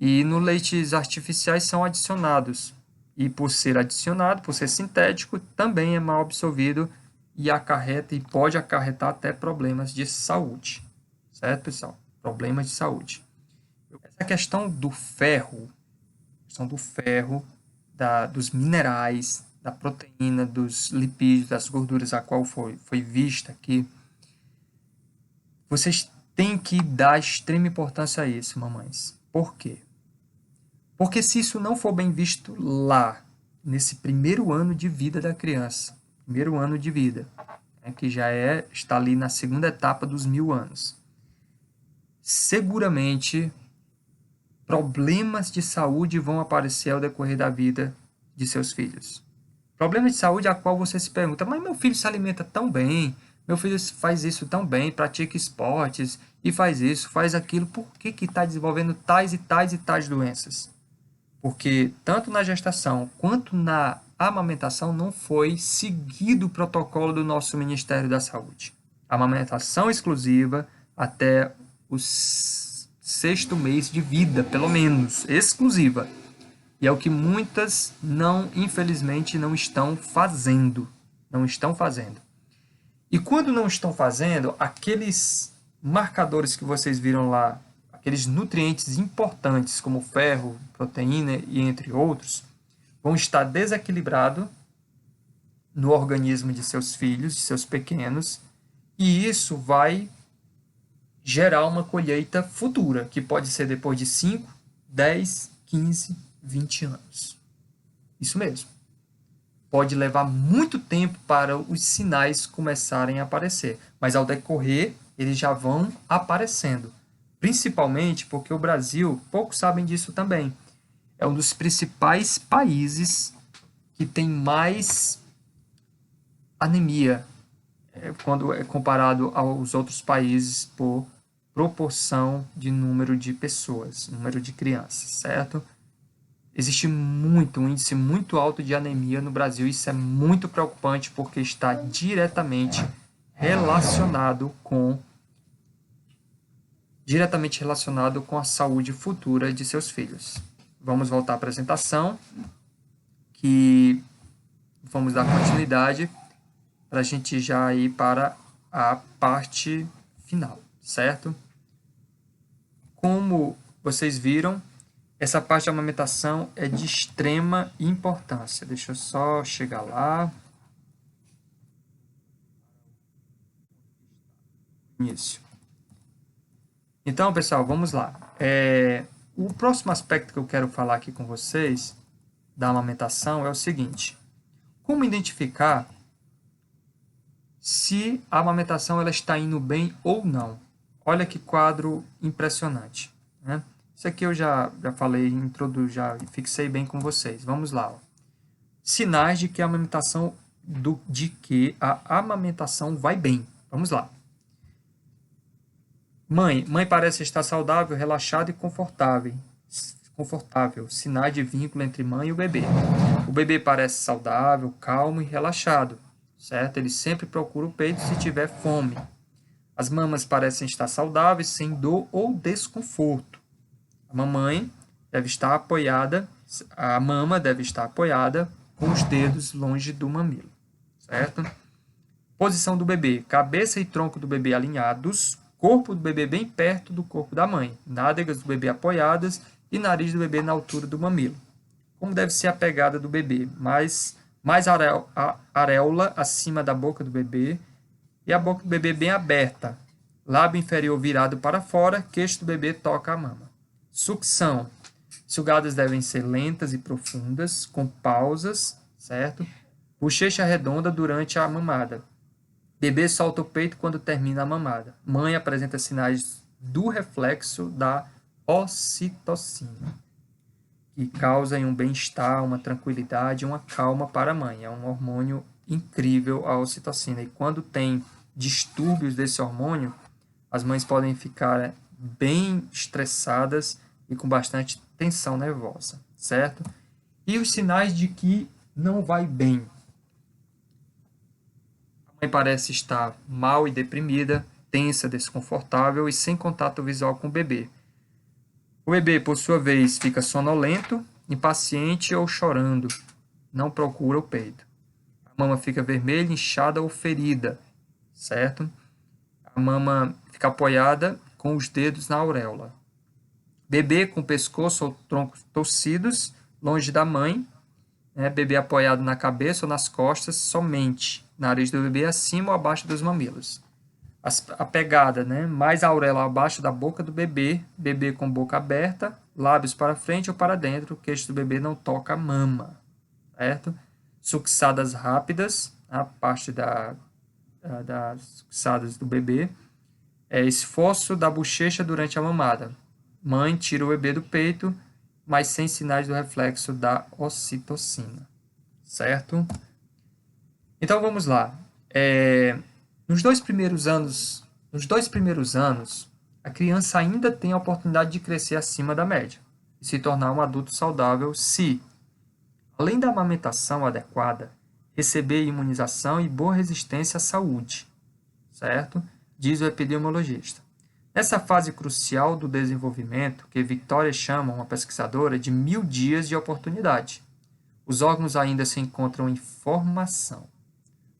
E no leites artificiais são adicionados. E por ser adicionado, por ser sintético, também é mal absorvido e acarreta e pode acarretar até problemas de saúde. Certo, pessoal? Problemas de saúde. Essa questão do ferro, dos minerais, da proteína, dos lipídios, das gorduras, a qual foi vista aqui, vocês têm que dar extrema importância a isso, mamães. Por quê? Porque se isso não for bem visto lá, nesse primeiro ano de vida da criança, primeiro ano de vida, né, que já está ali na segunda etapa dos 1000 anos, seguramente problemas de saúde vão aparecer ao decorrer da vida de seus filhos. Problemas de saúde a qual você se pergunta, mas meu filho se alimenta tão bem, meu filho faz isso tão bem, pratica esportes e faz isso, faz aquilo, por que está desenvolvendo tais e tais e tais doenças? Porque tanto na gestação quanto na amamentação não foi seguido o protocolo do nosso Ministério da Saúde. Amamentação exclusiva até o 6º mês de vida, pelo menos, exclusiva. E é o que muitas infelizmente, não estão fazendo. Não estão fazendo. E quando não estão fazendo, aqueles marcadores que vocês viram lá, aqueles nutrientes importantes como ferro, proteína e entre outros, vão estar desequilibrados no organismo de seus filhos, de seus pequenos, e isso vai gerar uma colheita futura, que pode ser depois de 5, 10, 15, 20 anos. Isso mesmo. Pode levar muito tempo para os sinais começarem a aparecer, mas ao decorrer, eles já vão aparecendo. Principalmente porque o Brasil, poucos sabem disso também, é um dos principais países que tem mais anemia quando é comparado aos outros países por proporção de número de pessoas, número de crianças, certo? Existe um índice muito alto de anemia no Brasil. Isso é muito preocupante porque está diretamente relacionado com a saúde futura de seus filhos. Vamos voltar à apresentação, que vamos dar continuidade para a gente já ir para a parte final, certo? Como vocês viram, essa parte da amamentação é de extrema importância. Deixa eu só chegar lá. Início. Então, pessoal, vamos lá. O próximo aspecto que eu quero falar aqui com vocês da amamentação é o seguinte. Como identificar se a amamentação ela está indo bem ou não? Olha que quadro impressionante, né? Isso aqui eu já falei, já fixei bem com vocês. Vamos lá. Ó. Sinais de que a amamentação vai bem. Vamos lá. Mãe parece estar saudável, relaxada e confortável. Sinais de vínculo entre mãe e o bebê. O bebê parece saudável, calmo e relaxado. certo? Ele sempre procura o peito se tiver fome. As mamas parecem estar saudáveis, sem dor ou desconforto. A mama deve estar apoiada com os dedos longe do mamilo, certo? Posição do bebê: cabeça e tronco do bebê alinhados, corpo do bebê bem perto do corpo da mãe, nádegas do bebê apoiadas e nariz do bebê na altura do mamilo. Como deve ser a pegada do bebê? Mais areola acima da boca do bebê e a boca do bebê bem aberta, lábio inferior virado para fora, queixo do bebê toca a mama. Sucção: sugadas devem ser lentas e profundas, com pausas, certo? Bochecha redonda durante a mamada. Bebê solta o peito quando termina a mamada. Mãe apresenta sinais do reflexo da ocitocina, que causa um bem-estar, uma tranquilidade, uma calma para a mãe. É um hormônio incrível, a ocitocina. E quando tem distúrbios desse hormônio, as mães podem ficar bem estressadas e com bastante tensão nervosa, certo? E os sinais de que não vai bem. A mãe parece estar mal e deprimida, tensa, desconfortável e sem contato visual com o bebê. O bebê, por sua vez, fica sonolento, impaciente ou chorando. Não procura o peito. A mama fica vermelha, inchada ou ferida, certo? A mama fica apoiada com os dedos na auréola. Bebê com pescoço ou tronco torcidos, longe da mãe. Bebê apoiado na cabeça ou nas costas somente. Nariz do bebê acima ou abaixo dos mamilos. A pegada, mais a auréola abaixo da boca do bebê. Bebê com boca aberta, lábios para frente ou para dentro. O queixo do bebê não toca a mama, certo? Sucçadas rápidas, a parte das sucçadas do bebê. Esforço da bochecha durante a mamada. Mãe tira o bebê do peito, mas sem sinais do reflexo da ocitocina, certo? Então vamos lá. Nos dois primeiros anos, a criança ainda tem a oportunidade de crescer acima da média e se tornar um adulto saudável se, além da amamentação adequada, receber imunização e boa resistência à saúde, certo? Diz o epidemiologista. Nessa fase crucial do desenvolvimento, que Victoria chama, uma pesquisadora, de 1000 dias de oportunidade, os órgãos ainda se encontram em formação.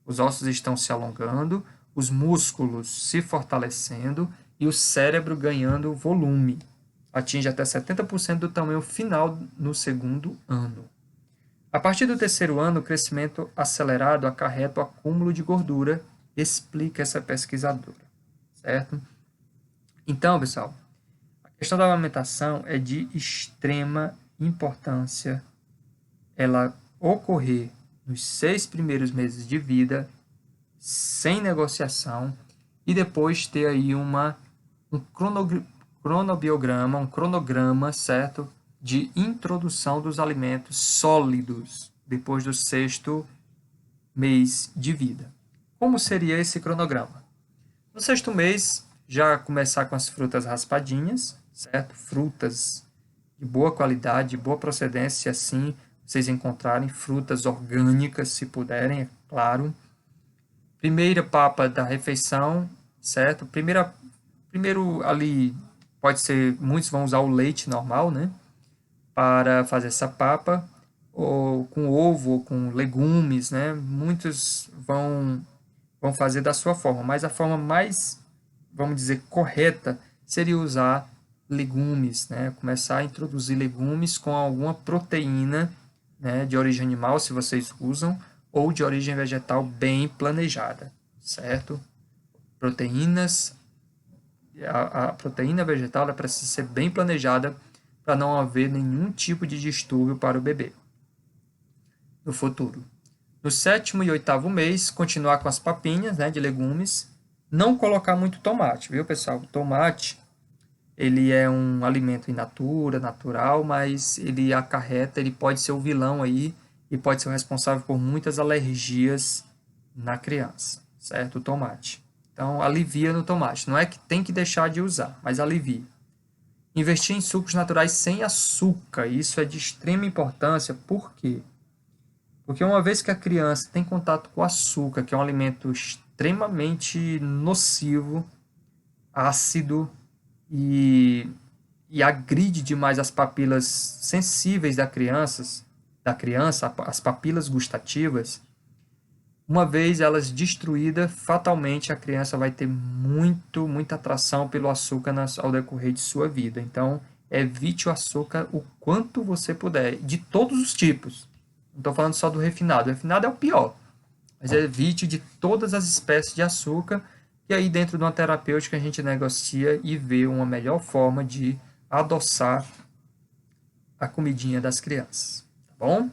Os ossos estão se alongando, os músculos se fortalecendo e o cérebro ganhando volume. Atinge até 70% do tamanho final no segundo ano. A partir do terceiro ano, o crescimento acelerado acarreta o acúmulo de gordura, explica essa pesquisadora, certo? Então, pessoal, a questão da amamentação é de extrema importância ela ocorrer nos 6 primeiros meses de vida, sem negociação, e depois ter aí um cronograma, certo? De introdução dos alimentos sólidos depois do 6º mês de vida. Como seria esse cronograma? No 6º mês, já começar com as frutas raspadinhas, certo? Frutas de boa qualidade, de boa procedência, assim vocês encontrarem frutas orgânicas, se puderem, é claro. Primeira papa da refeição, certo? Primeiro ali, pode ser, muitos vão usar o leite normal, para fazer essa papa, ou com ovo, ou com legumes, Muitos vão fazer da sua forma, mas a forma mais, vamos dizer, correta seria usar legumes, Começar a introduzir legumes com alguma proteína, de origem animal, se vocês usam, ou de origem vegetal bem planejada, certo? Proteínas, a proteína vegetal ela precisa ser bem planejada para não haver nenhum tipo de distúrbio para o bebê no futuro. No 7º e 8º mês, continuar com as papinhas, de legumes. Não colocar muito tomate, viu, pessoal? O tomate, ele é um alimento in natura, natural, mas ele pode ser o vilão aí e pode ser o responsável por muitas alergias na criança, certo? O tomate. Então, alivia no tomate. Não é que tem que deixar de usar, mas alivia. Investir em sucos naturais sem açúcar. Isso é de extrema importância, por quê? Porque uma vez que a criança tem contato com o açúcar, que é um alimento extremamente nocivo, ácido e, e agride demais as papilas sensíveis da criança, as papilas gustativas, uma vez elas destruídas, fatalmente a criança vai ter muita atração pelo açúcar ao decorrer de sua vida. Então, evite o açúcar o quanto você puder, de todos os tipos. Não estou falando só do refinado. O refinado é o pior. Mas evite de todas as espécies de açúcar. E aí, dentro de uma terapêutica, a gente negocia e vê uma melhor forma de adoçar a comidinha das crianças. Tá bom?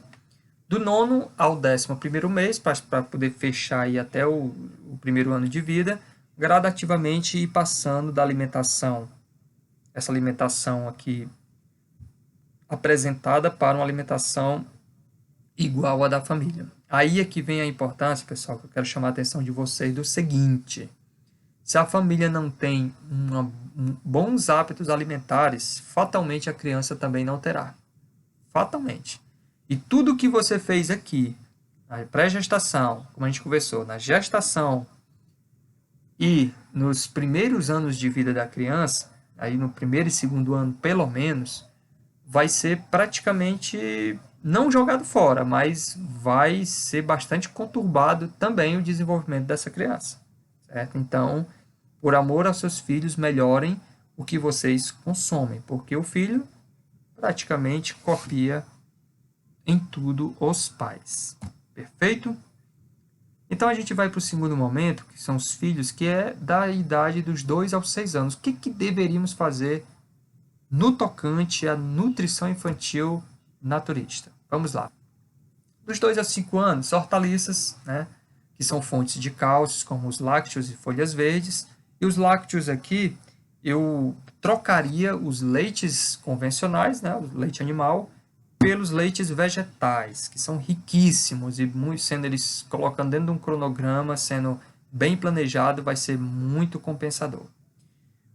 Do nono ao 11º mês, para poder fechar aí até o primeiro ano de vida, gradativamente ir passando da alimentação, essa alimentação aqui apresentada, para uma alimentação igual à da família. Aí é que vem a importância, pessoal, que eu quero chamar a atenção de vocês do seguinte: se a família não tem bons hábitos alimentares, fatalmente a criança também não terá. Fatalmente. E tudo que você fez aqui, na pré-gestação, como a gente conversou, na gestação e nos primeiros anos de vida da criança, aí no primeiro e segundo ano pelo menos, vai ser praticamente não jogado fora, mas vai ser bastante conturbado também o desenvolvimento dessa criança, certo? Então, por amor aos seus filhos, melhorem o que vocês consomem, porque o filho praticamente copia em tudo os pais. Perfeito? Então a gente vai para o segundo momento, que são os filhos, que é da idade dos 2 aos 6 anos. O que deveríamos fazer no tocante à nutrição infantil naturista? Vamos lá. Dos 2 aos 5 anos, hortaliças, né, que são fontes de cálcios, como os lácteos e folhas verdes. E os lácteos aqui, eu trocaria os leites convencionais, né, o leite animal, pelos leites vegetais, que são riquíssimos e sendo eles colocando dentro de um cronograma, sendo bem planejado, vai ser muito compensador.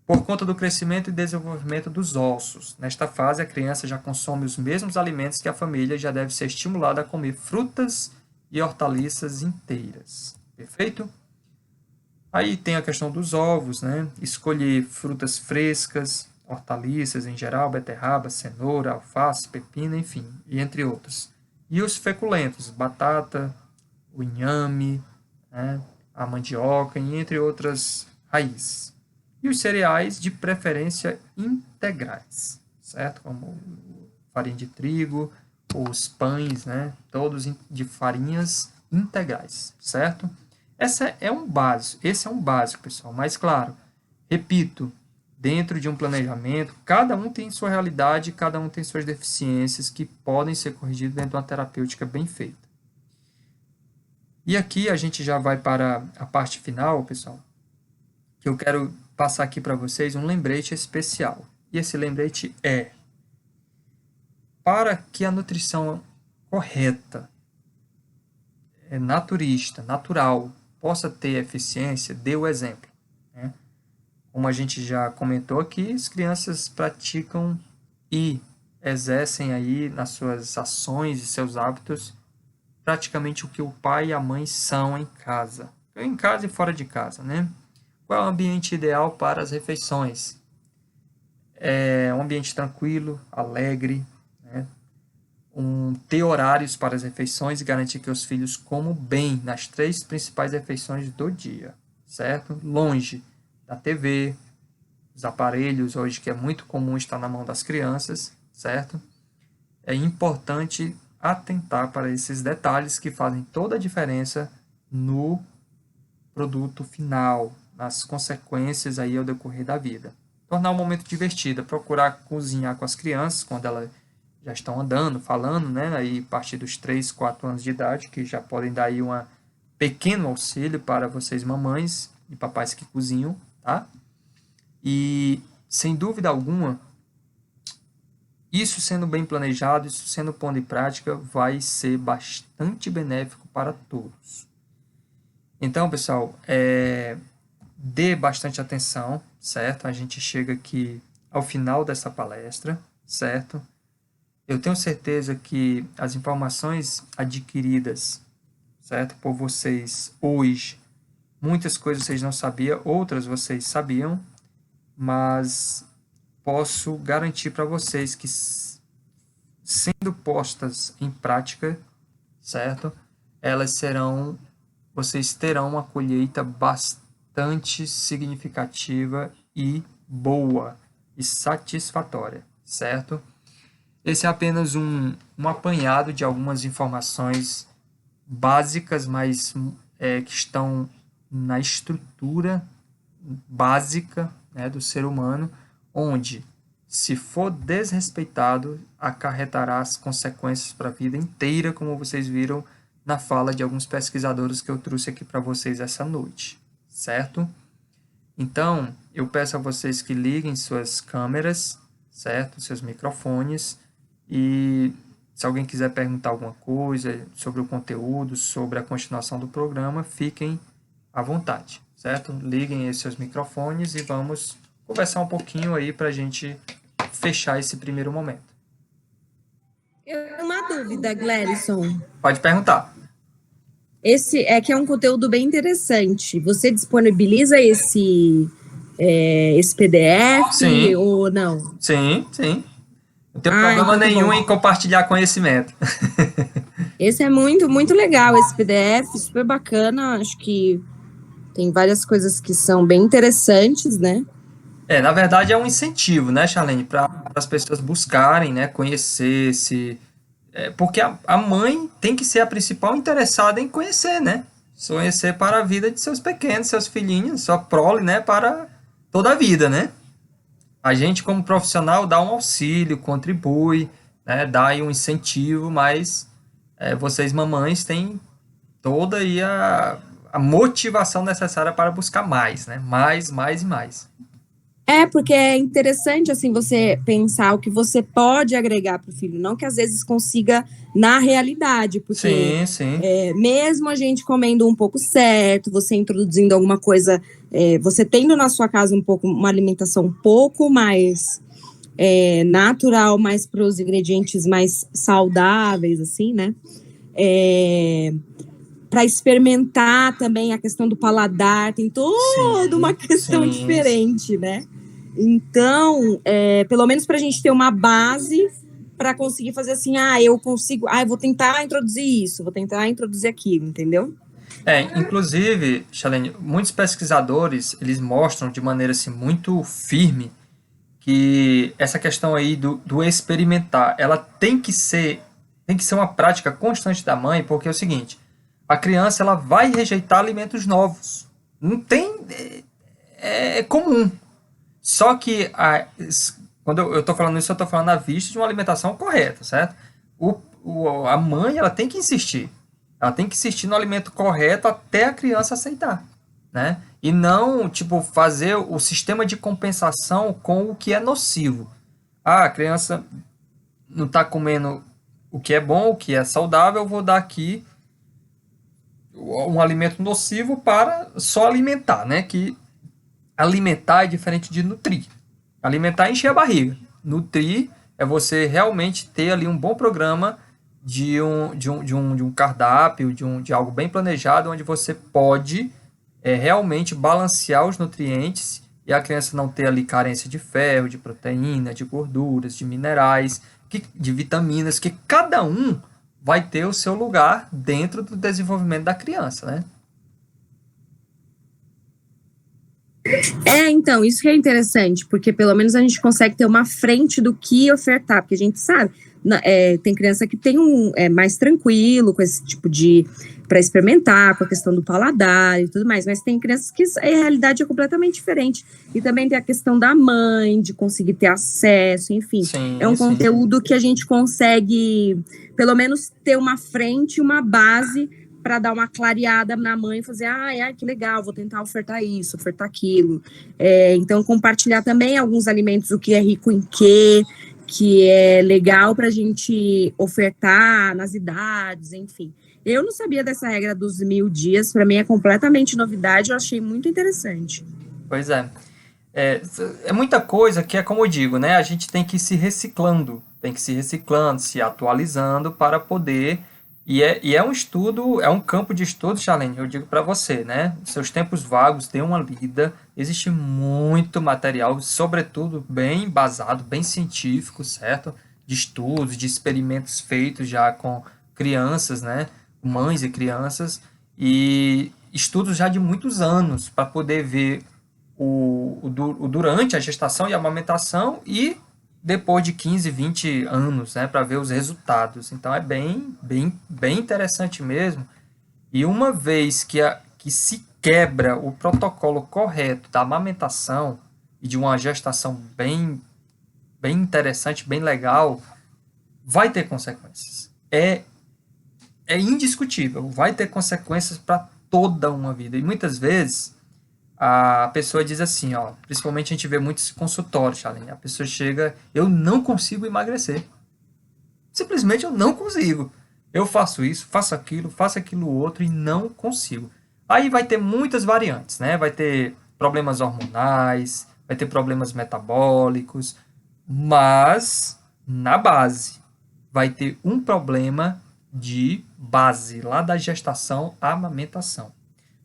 Por conta do crescimento e desenvolvimento dos ossos. Nesta fase, a criança já consome os mesmos alimentos que a família e já deve ser estimulada a comer frutas e hortaliças inteiras. Perfeito? Aí tem a questão dos ovos, né? Escolher frutas frescas, hortaliças em geral, beterraba, cenoura, alface, pepino, enfim, e entre outros. E os feculentos, batata, o inhame, né? A mandioca, e entre outras raízes. E os cereais, de preferência integrais, certo? Como farinha de trigo, os pães, né? Todos de farinhas integrais, certo? Esse é um básico, pessoal. Mas, claro, repito, dentro de um planejamento, cada um tem sua realidade, cada um tem suas deficiências que podem ser corrigidas dentro de uma terapêutica bem feita. E aqui a gente já vai para a parte final, pessoal, que eu quero passar aqui para vocês um lembrete especial. E esse lembrete é: para que a nutrição correta, naturista, natural, possa ter eficiência, dê o exemplo. Né? Como a gente já comentou aqui, as crianças praticam e exercem aí nas suas ações e seus hábitos praticamente o que o pai e a mãe são em casa e fora de casa, né? Qual é o ambiente ideal para as refeições? É um ambiente tranquilo, alegre, né? Ter horários para as refeições e garantir que os filhos comam bem nas 3 principais refeições do dia, certo? Longe da TV, dos aparelhos, hoje que é muito comum estar na mão das crianças, certo? É importante atentar para esses detalhes que fazem toda a diferença no produto final, nas consequências aí ao decorrer da vida. Tornar um momento divertido, procurar cozinhar com as crianças quando elas já estão andando, falando, né? Aí a partir dos 3, 4 anos de idade, que já podem dar aí um pequeno auxílio para vocês mamães e papais que cozinham, tá? E, sem dúvida alguma, isso sendo bem planejado, isso sendo pondo em prática, vai ser bastante benéfico para todos. Então, pessoal, dê bastante atenção, certo? A gente chega aqui ao final dessa palestra, certo? eu tenho certeza que as informações adquiridas, certo, por vocês hoje, muitas coisas vocês não sabiam, outras vocês sabiam, mas posso garantir para vocês que, sendo postas em prática, certo, elas serão, vocês terão uma colheita bastante significativa e boa e satisfatória, certo? Esse é apenas um apanhado de algumas informações básicas, mas que estão na estrutura básica, né, do ser humano, onde, se for desrespeitado, acarretará as consequências para a vida inteira, como vocês viram na fala de alguns pesquisadores que eu trouxe aqui para vocês essa noite, certo? Então, eu peço a vocês que liguem suas câmeras, certo? Seus microfones, e se alguém quiser perguntar alguma coisa sobre o conteúdo, sobre a continuação do programa, fiquem à vontade, certo? Liguem aí seus microfones e vamos conversar um pouquinho aí para a gente fechar esse primeiro momento. Eu tenho uma dúvida, Glerison. Pode perguntar. Esse é que é um conteúdo bem interessante. Você disponibiliza esse PDF Sim. ou não? Sim. Não tem problema nenhum em compartilhar conhecimento. Esse é muito, muito legal, esse PDF, super bacana. Acho que tem várias coisas que são bem interessantes, né? Na verdade é um incentivo, né, Charlene, para as pessoas buscarem, né, conhecer porque a mãe tem que ser a principal interessada em conhecer, né? Conhecer para a vida de seus pequenos, seus filhinhos, sua prole, né, para toda a vida, né? A gente, como profissional, dá um auxílio, contribui, né, dá aí um incentivo, mas vocês, mamães, têm toda aí a motivação necessária para buscar mais, né? Mais e mais. Porque é interessante, assim, você pensar o que você pode agregar para o filho, não que às vezes consiga na realidade, porque sim. Mesmo a gente comendo um pouco certo, você introduzindo alguma coisa, você tendo na sua casa uma alimentação um pouco mais natural, mais para os ingredientes mais saudáveis, assim, né? Para experimentar também a questão do paladar, tem toda uma questão diferente, né? Então, pelo menos para a gente ter uma base para conseguir fazer assim, eu consigo, eu vou tentar introduzir isso, vou tentar introduzir aquilo, entendeu? Inclusive, Charlene, muitos pesquisadores, eles mostram de maneira assim, muito firme que essa questão aí do experimentar, ela tem que ser uma prática constante da mãe, porque é o seguinte, a criança ela vai rejeitar alimentos novos. Não tem... É comum. Só que, quando eu estou falando isso, eu estou falando à vista de uma alimentação correta, certo? A mãe ela tem que insistir. Ela tem que insistir no alimento correto até a criança aceitar, né? E não, fazer o sistema de compensação com o que é nocivo. A criança não está comendo o que é bom, o que é saudável, eu vou dar aqui um alimento nocivo para só alimentar, né? Que alimentar é diferente de nutrir. Alimentar é encher a barriga. Nutrir é você realmente ter ali um bom programa de um cardápio, de algo bem planejado, onde você pode realmente balancear os nutrientes e a criança não ter ali carência de ferro, de proteína, de gorduras, de minerais, de vitaminas, que cada um vai ter o seu lugar dentro do desenvolvimento da criança, né? Então, isso que é interessante, porque pelo menos a gente consegue ter uma frente do que ofertar, porque a gente sabe, tem criança que tem mais tranquilo com esse tipo de, para experimentar, com a questão do paladar e tudo mais, mas tem crianças que a realidade é completamente diferente, e também tem a questão da mãe, de conseguir ter acesso, enfim, conteúdo que a gente consegue, pelo menos, ter uma frente, uma base, para dar uma clareada na mãe e fazer, que legal, vou tentar ofertar isso, ofertar aquilo. Então, compartilhar também alguns alimentos, o que é rico em quê, que é legal para a gente ofertar nas idades, enfim. Eu não sabia dessa regra dos 1000 dias, para mim é completamente novidade, eu achei muito interessante. Pois é. É muita coisa que é como eu digo, né? A gente tem que ir se reciclando, tem que se reciclando, se atualizando para poder... E é um estudo, é um campo de estudo, Charlene, eu digo para você, né? Seus tempos vagos, dê uma lida. Existe muito material, sobretudo bem embasado, bem científico, certo? De estudos, de experimentos feitos já com crianças, né? Mães e crianças, e estudos já de muitos anos para poder ver o durante a gestação e a amamentação e depois de 15, 20 anos, né, para ver os resultados. Então é bem interessante mesmo. E uma vez que se quebra o protocolo correto da amamentação e de uma gestação bem interessante, bem legal, vai ter consequências. É indiscutível, vai ter consequências para toda uma vida. E muitas vezes a pessoa diz assim, ó, principalmente a gente vê muitos consultórios, Charlene, a pessoa chega, eu não consigo emagrecer. Simplesmente eu não consigo. Eu faço isso, faço aquilo outro e não consigo. Aí vai ter muitas variantes, né? Vai ter problemas hormonais, vai ter problemas metabólicos, mas na base vai ter um problema de base, lá da gestação à amamentação.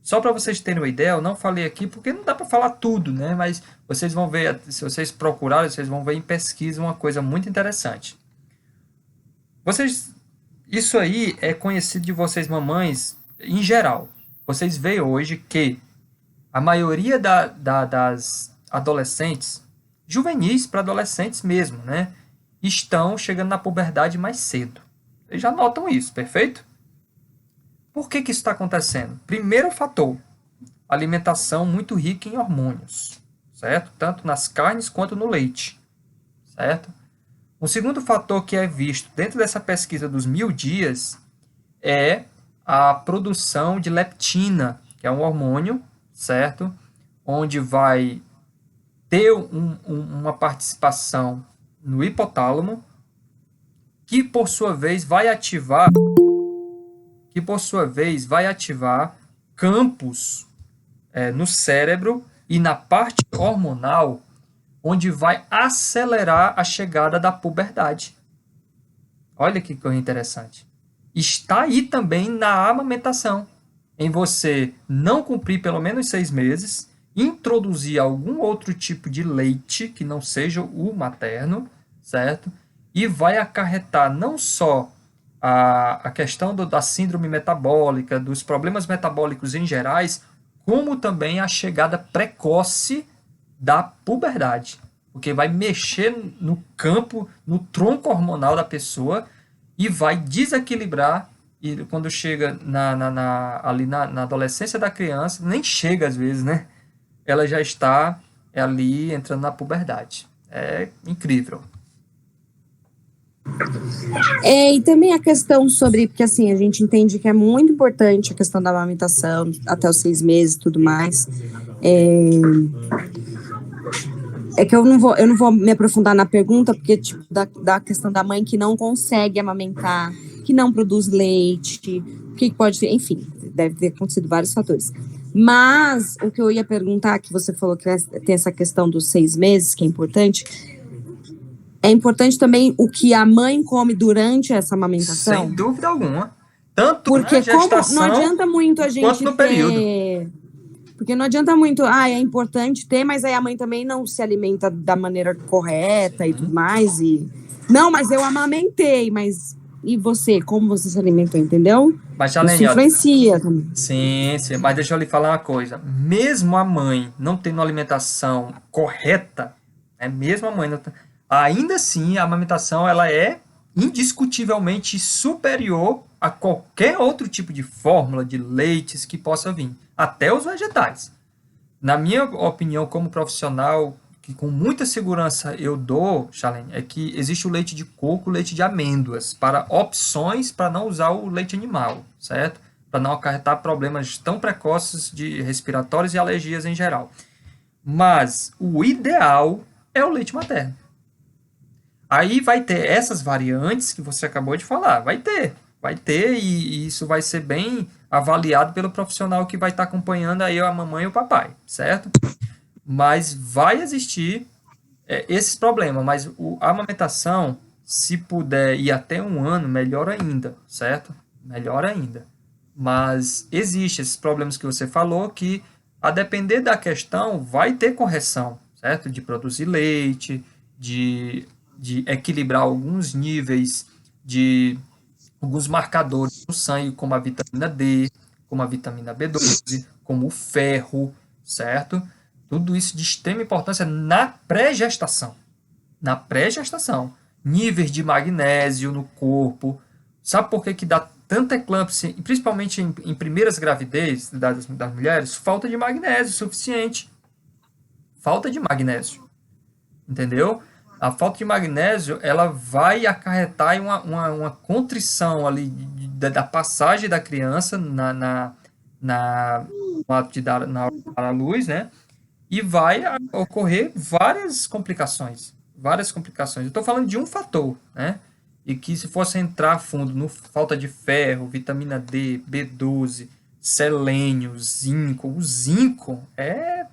Só para vocês terem uma ideia, eu não falei aqui porque não dá para falar tudo, né? Mas vocês vão ver, se vocês procurarem, vocês vão ver em pesquisa uma coisa muito interessante. Isso aí é conhecido de vocês mamães em geral. Vocês veem hoje que a maioria das adolescentes, juvenis para adolescentes mesmo, né? Estão chegando na puberdade mais cedo. Vocês já notam isso, perfeito? Por que isso está acontecendo? Primeiro fator, alimentação muito rica em hormônios, certo? Tanto nas carnes quanto no leite, certo? Um segundo fator que é visto dentro dessa pesquisa dos 1000 dias é a produção de leptina, que é um hormônio, certo? Onde vai ter uma participação no hipotálamo, que por sua vez vai ativar campos no cérebro e na parte hormonal, onde vai acelerar a chegada da puberdade. Olha que coisa interessante. Está aí também na amamentação, em você não cumprir pelo menos 6 meses, introduzir algum outro tipo de leite que não seja o materno, certo? E vai acarretar não só a questão da síndrome metabólica, dos problemas metabólicos em gerais, como também a chegada precoce da puberdade, porque vai mexer no campo, no tronco hormonal da pessoa e vai desequilibrar, e quando chega ali na adolescência da criança, nem chega às vezes, né? Ela já está ali entrando na puberdade. É incrível. E também a questão sobre, porque assim, a gente entende que é muito importante a questão da amamentação até os 6 meses e tudo mais. Que eu não vou me aprofundar na pergunta, porque tipo, da questão da mãe que não consegue amamentar, que não produz leite, o que pode ser, enfim, deve ter acontecido vários fatores. Mas o que eu ia perguntar, que você falou que tem essa questão dos 6 meses, que é importante também o que a mãe come durante essa amamentação? Sem dúvida alguma. Tanto porque na gestação, não adianta muito a gente quanto no período. Porque não adianta muito, é importante ter, mas aí a mãe também não se alimenta da maneira correta. Sim. E tudo mais. Não, mas eu amamentei, mas e você? Como você se alimentou, entendeu? Mas, Charlene, isso influencia também. Sim, mas deixa eu lhe falar uma coisa. Mesmo a mãe não tendo uma alimentação correta, mesmo a mãe não... ainda assim, a amamentação ela é indiscutivelmente superior a qualquer outro tipo de fórmula de leites que possa vir, até os vegetais. Na minha opinião, como profissional, que com muita segurança eu dou, Charlene, é que existe o leite de coco, o leite de amêndoas, para opções para não usar o leite animal, certo? Para não acarretar problemas tão precoces de respiratórios e alergias em geral. Mas o ideal é o leite materno. Aí vai ter essas variantes que você acabou de falar, vai ter e isso vai ser bem avaliado pelo profissional que vai estar acompanhando aí a mamãe e o papai, certo? Mas vai existir esses problemas, mas a amamentação Se puder ir até 1 ano, melhor ainda, certo? Melhor ainda. Mas existe esses problemas que você falou que, a depender da questão, vai ter correção, certo? De produzir leite, de equilibrar alguns níveis de alguns marcadores no sangue, como a vitamina D, como a vitamina B12, como o ferro, certo? Tudo isso de extrema importância na pré-gestação. Na pré-gestação. Níveis de magnésio no corpo. Sabe por que dá tanta eclâmpsia, principalmente em primeiras gravidez das mulheres? Falta de magnésio suficiente. Falta de magnésio. Entendeu? A falta de magnésio, ela vai acarretar em uma contrição ali da passagem da criança no ato de dar à luz, né? E vai ocorrer várias complicações. Várias complicações. Eu estou falando de um fator, né? E que, se fosse entrar a fundo no falta de ferro, vitamina D, B12, selênio, zinco, o zinco é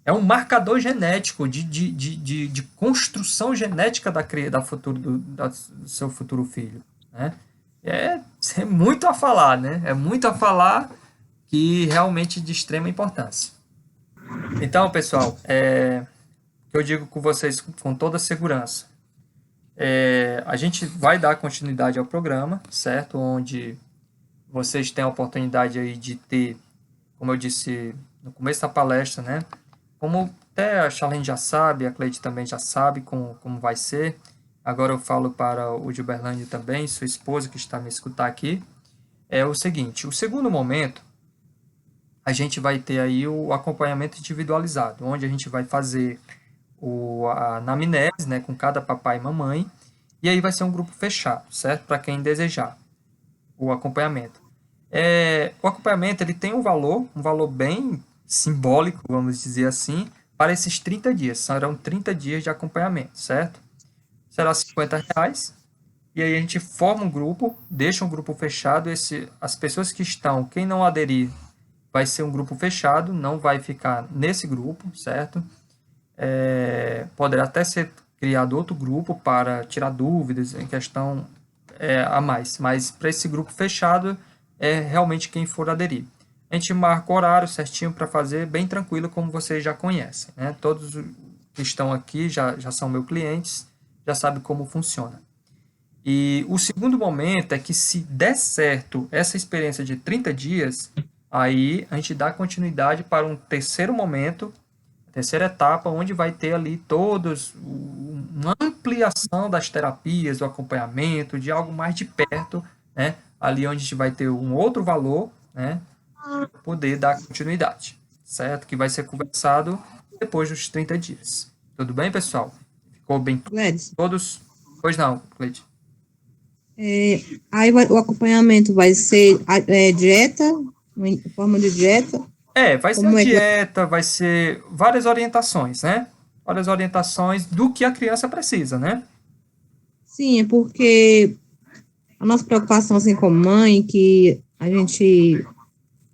um marcador genético de construção genética do seu futuro filho, né? É muito a falar, né? É muito a falar, que realmente de extrema importância. Então, pessoal, eu digo com vocês com toda segurança. A gente vai dar continuidade ao programa, certo? Onde vocês têm a oportunidade aí de ter, como eu disse no começo da palestra, né? Como até a Charlene já sabe, a Cleide também já sabe como vai ser. Agora eu falo para o Gilberlândia também, sua esposa que está me escutar aqui. É o seguinte, o segundo momento, a gente vai ter aí o acompanhamento individualizado, onde a gente vai fazer a anamnese, né, com cada papai e mamãe, e aí vai ser um grupo fechado, certo? Para quem desejar o acompanhamento. O acompanhamento, ele tem um valor bem simbólico, vamos dizer assim, para esses 30 dias. Serão 30 dias de acompanhamento, certo? Será R$ 50. E aí a gente forma um grupo, deixa um grupo fechado. As pessoas que estão, quem não aderir, vai ser um grupo fechado, não vai ficar nesse grupo, certo? Poderá até ser criado outro grupo para tirar dúvidas em questão a mais. Mas para esse grupo fechado, é realmente quem for aderir. A gente marca o horário certinho para fazer, bem tranquilo, como vocês já conhecem, né? Todos que estão aqui já são meus clientes, já sabem como funciona. E o segundo momento é que, se der certo essa experiência de 30 dias, aí a gente dá continuidade para um terceiro momento, terceira etapa, onde vai ter ali uma ampliação das terapias, do acompanhamento, de algo mais de perto, né? Ali onde a gente vai ter um outro valor, né? Poder dar continuidade, certo? Que vai ser conversado depois dos 30 dias. Tudo bem, pessoal? Ficou bem Gladys, todos? Pois não, Cleide. aí o acompanhamento vai ser dieta, em forma de dieta? Vai ser a dieta, vai ser várias orientações, né? Várias orientações do que a criança precisa, né? Sim, é porque a nossa preocupação, assim, como mãe, que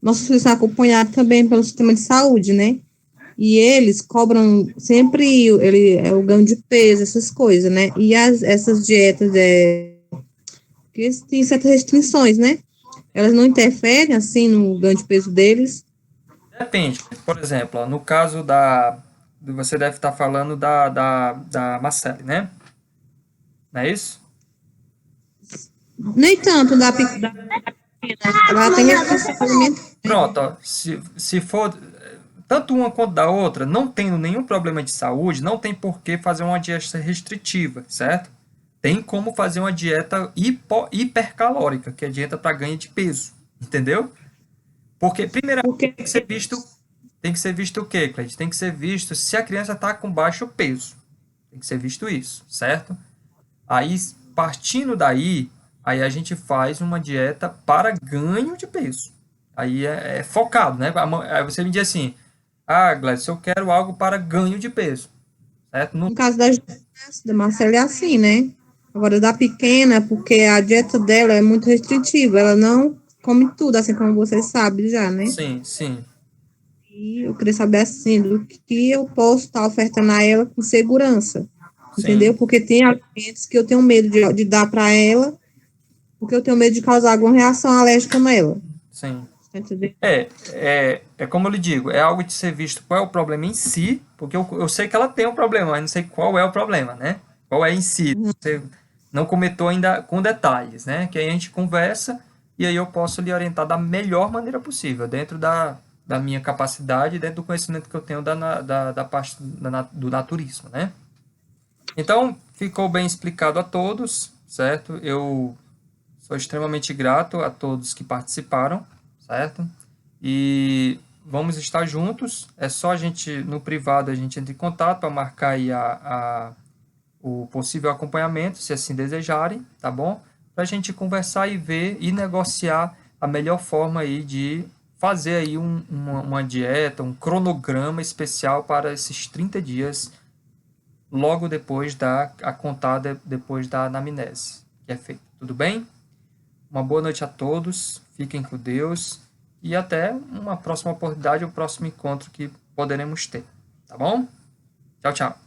nossos filhos são acompanhados também pelo sistema de saúde, né? E eles cobram sempre o ganho de peso, essas coisas, né? E essas dietas, que tem certas restrições, né? Elas não interferem, assim, no ganho de peso deles. Depende. Por exemplo, ó, no caso você deve estar falando da Marcele, né? Não é isso? Nem tanto da pequena. Ela tem alimento. Pronto, ó, se for tanto uma quanto da outra, não tendo nenhum problema de saúde, não tem por que fazer uma dieta restritiva, certo? Tem como fazer uma dieta hipercalórica, que é a dieta para ganho de peso, entendeu? Porque, primeiramente, tem que ser visto o quê, Cleide? Tem que ser visto se a criança está com baixo peso. Tem que ser visto isso, certo? Aí, partindo daí, aí a gente faz uma dieta para ganho de peso. Aí é focado, né? Aí você me diz assim, Gladys, eu quero algo para ganho de peso, certo? No caso da Marcela é assim, né? Agora, da pequena, porque a dieta dela é muito restritiva, ela não come tudo, assim como você sabe já, né? Sim, sim. E eu queria saber, assim, do que eu posso estar ofertando a ela com segurança. entendeu? Porque tem alimentos que eu tenho medo de dar para ela, porque eu tenho medo de causar alguma reação alérgica nela. Sim. Entendeu? É como eu lhe digo, é algo de ser visto qual é o problema em si, porque eu sei que ela tem um problema, mas não sei qual é o problema, né? Qual é em si. Você não comentou ainda com detalhes, né? Que aí a gente conversa e aí eu posso lhe orientar da melhor maneira possível, dentro da minha capacidade, dentro do conhecimento que eu tenho da parte do naturismo, né? Então, ficou bem explicado a todos, certo? Eu sou extremamente grato a todos que participaram, certo? E vamos estar juntos. É só a gente, no privado, a gente entra em contato para marcar aí o possível acompanhamento, se assim desejarem, tá bom? Para a gente conversar e ver e negociar a melhor forma aí de fazer aí uma dieta, um cronograma especial para esses 30 dias, logo depois a contada depois da anamnese que é feita. Tudo bem? Uma boa noite a todos, fiquem com Deus e até uma próxima oportunidade, o próximo encontro que poderemos ter, tá bom? Tchau, tchau.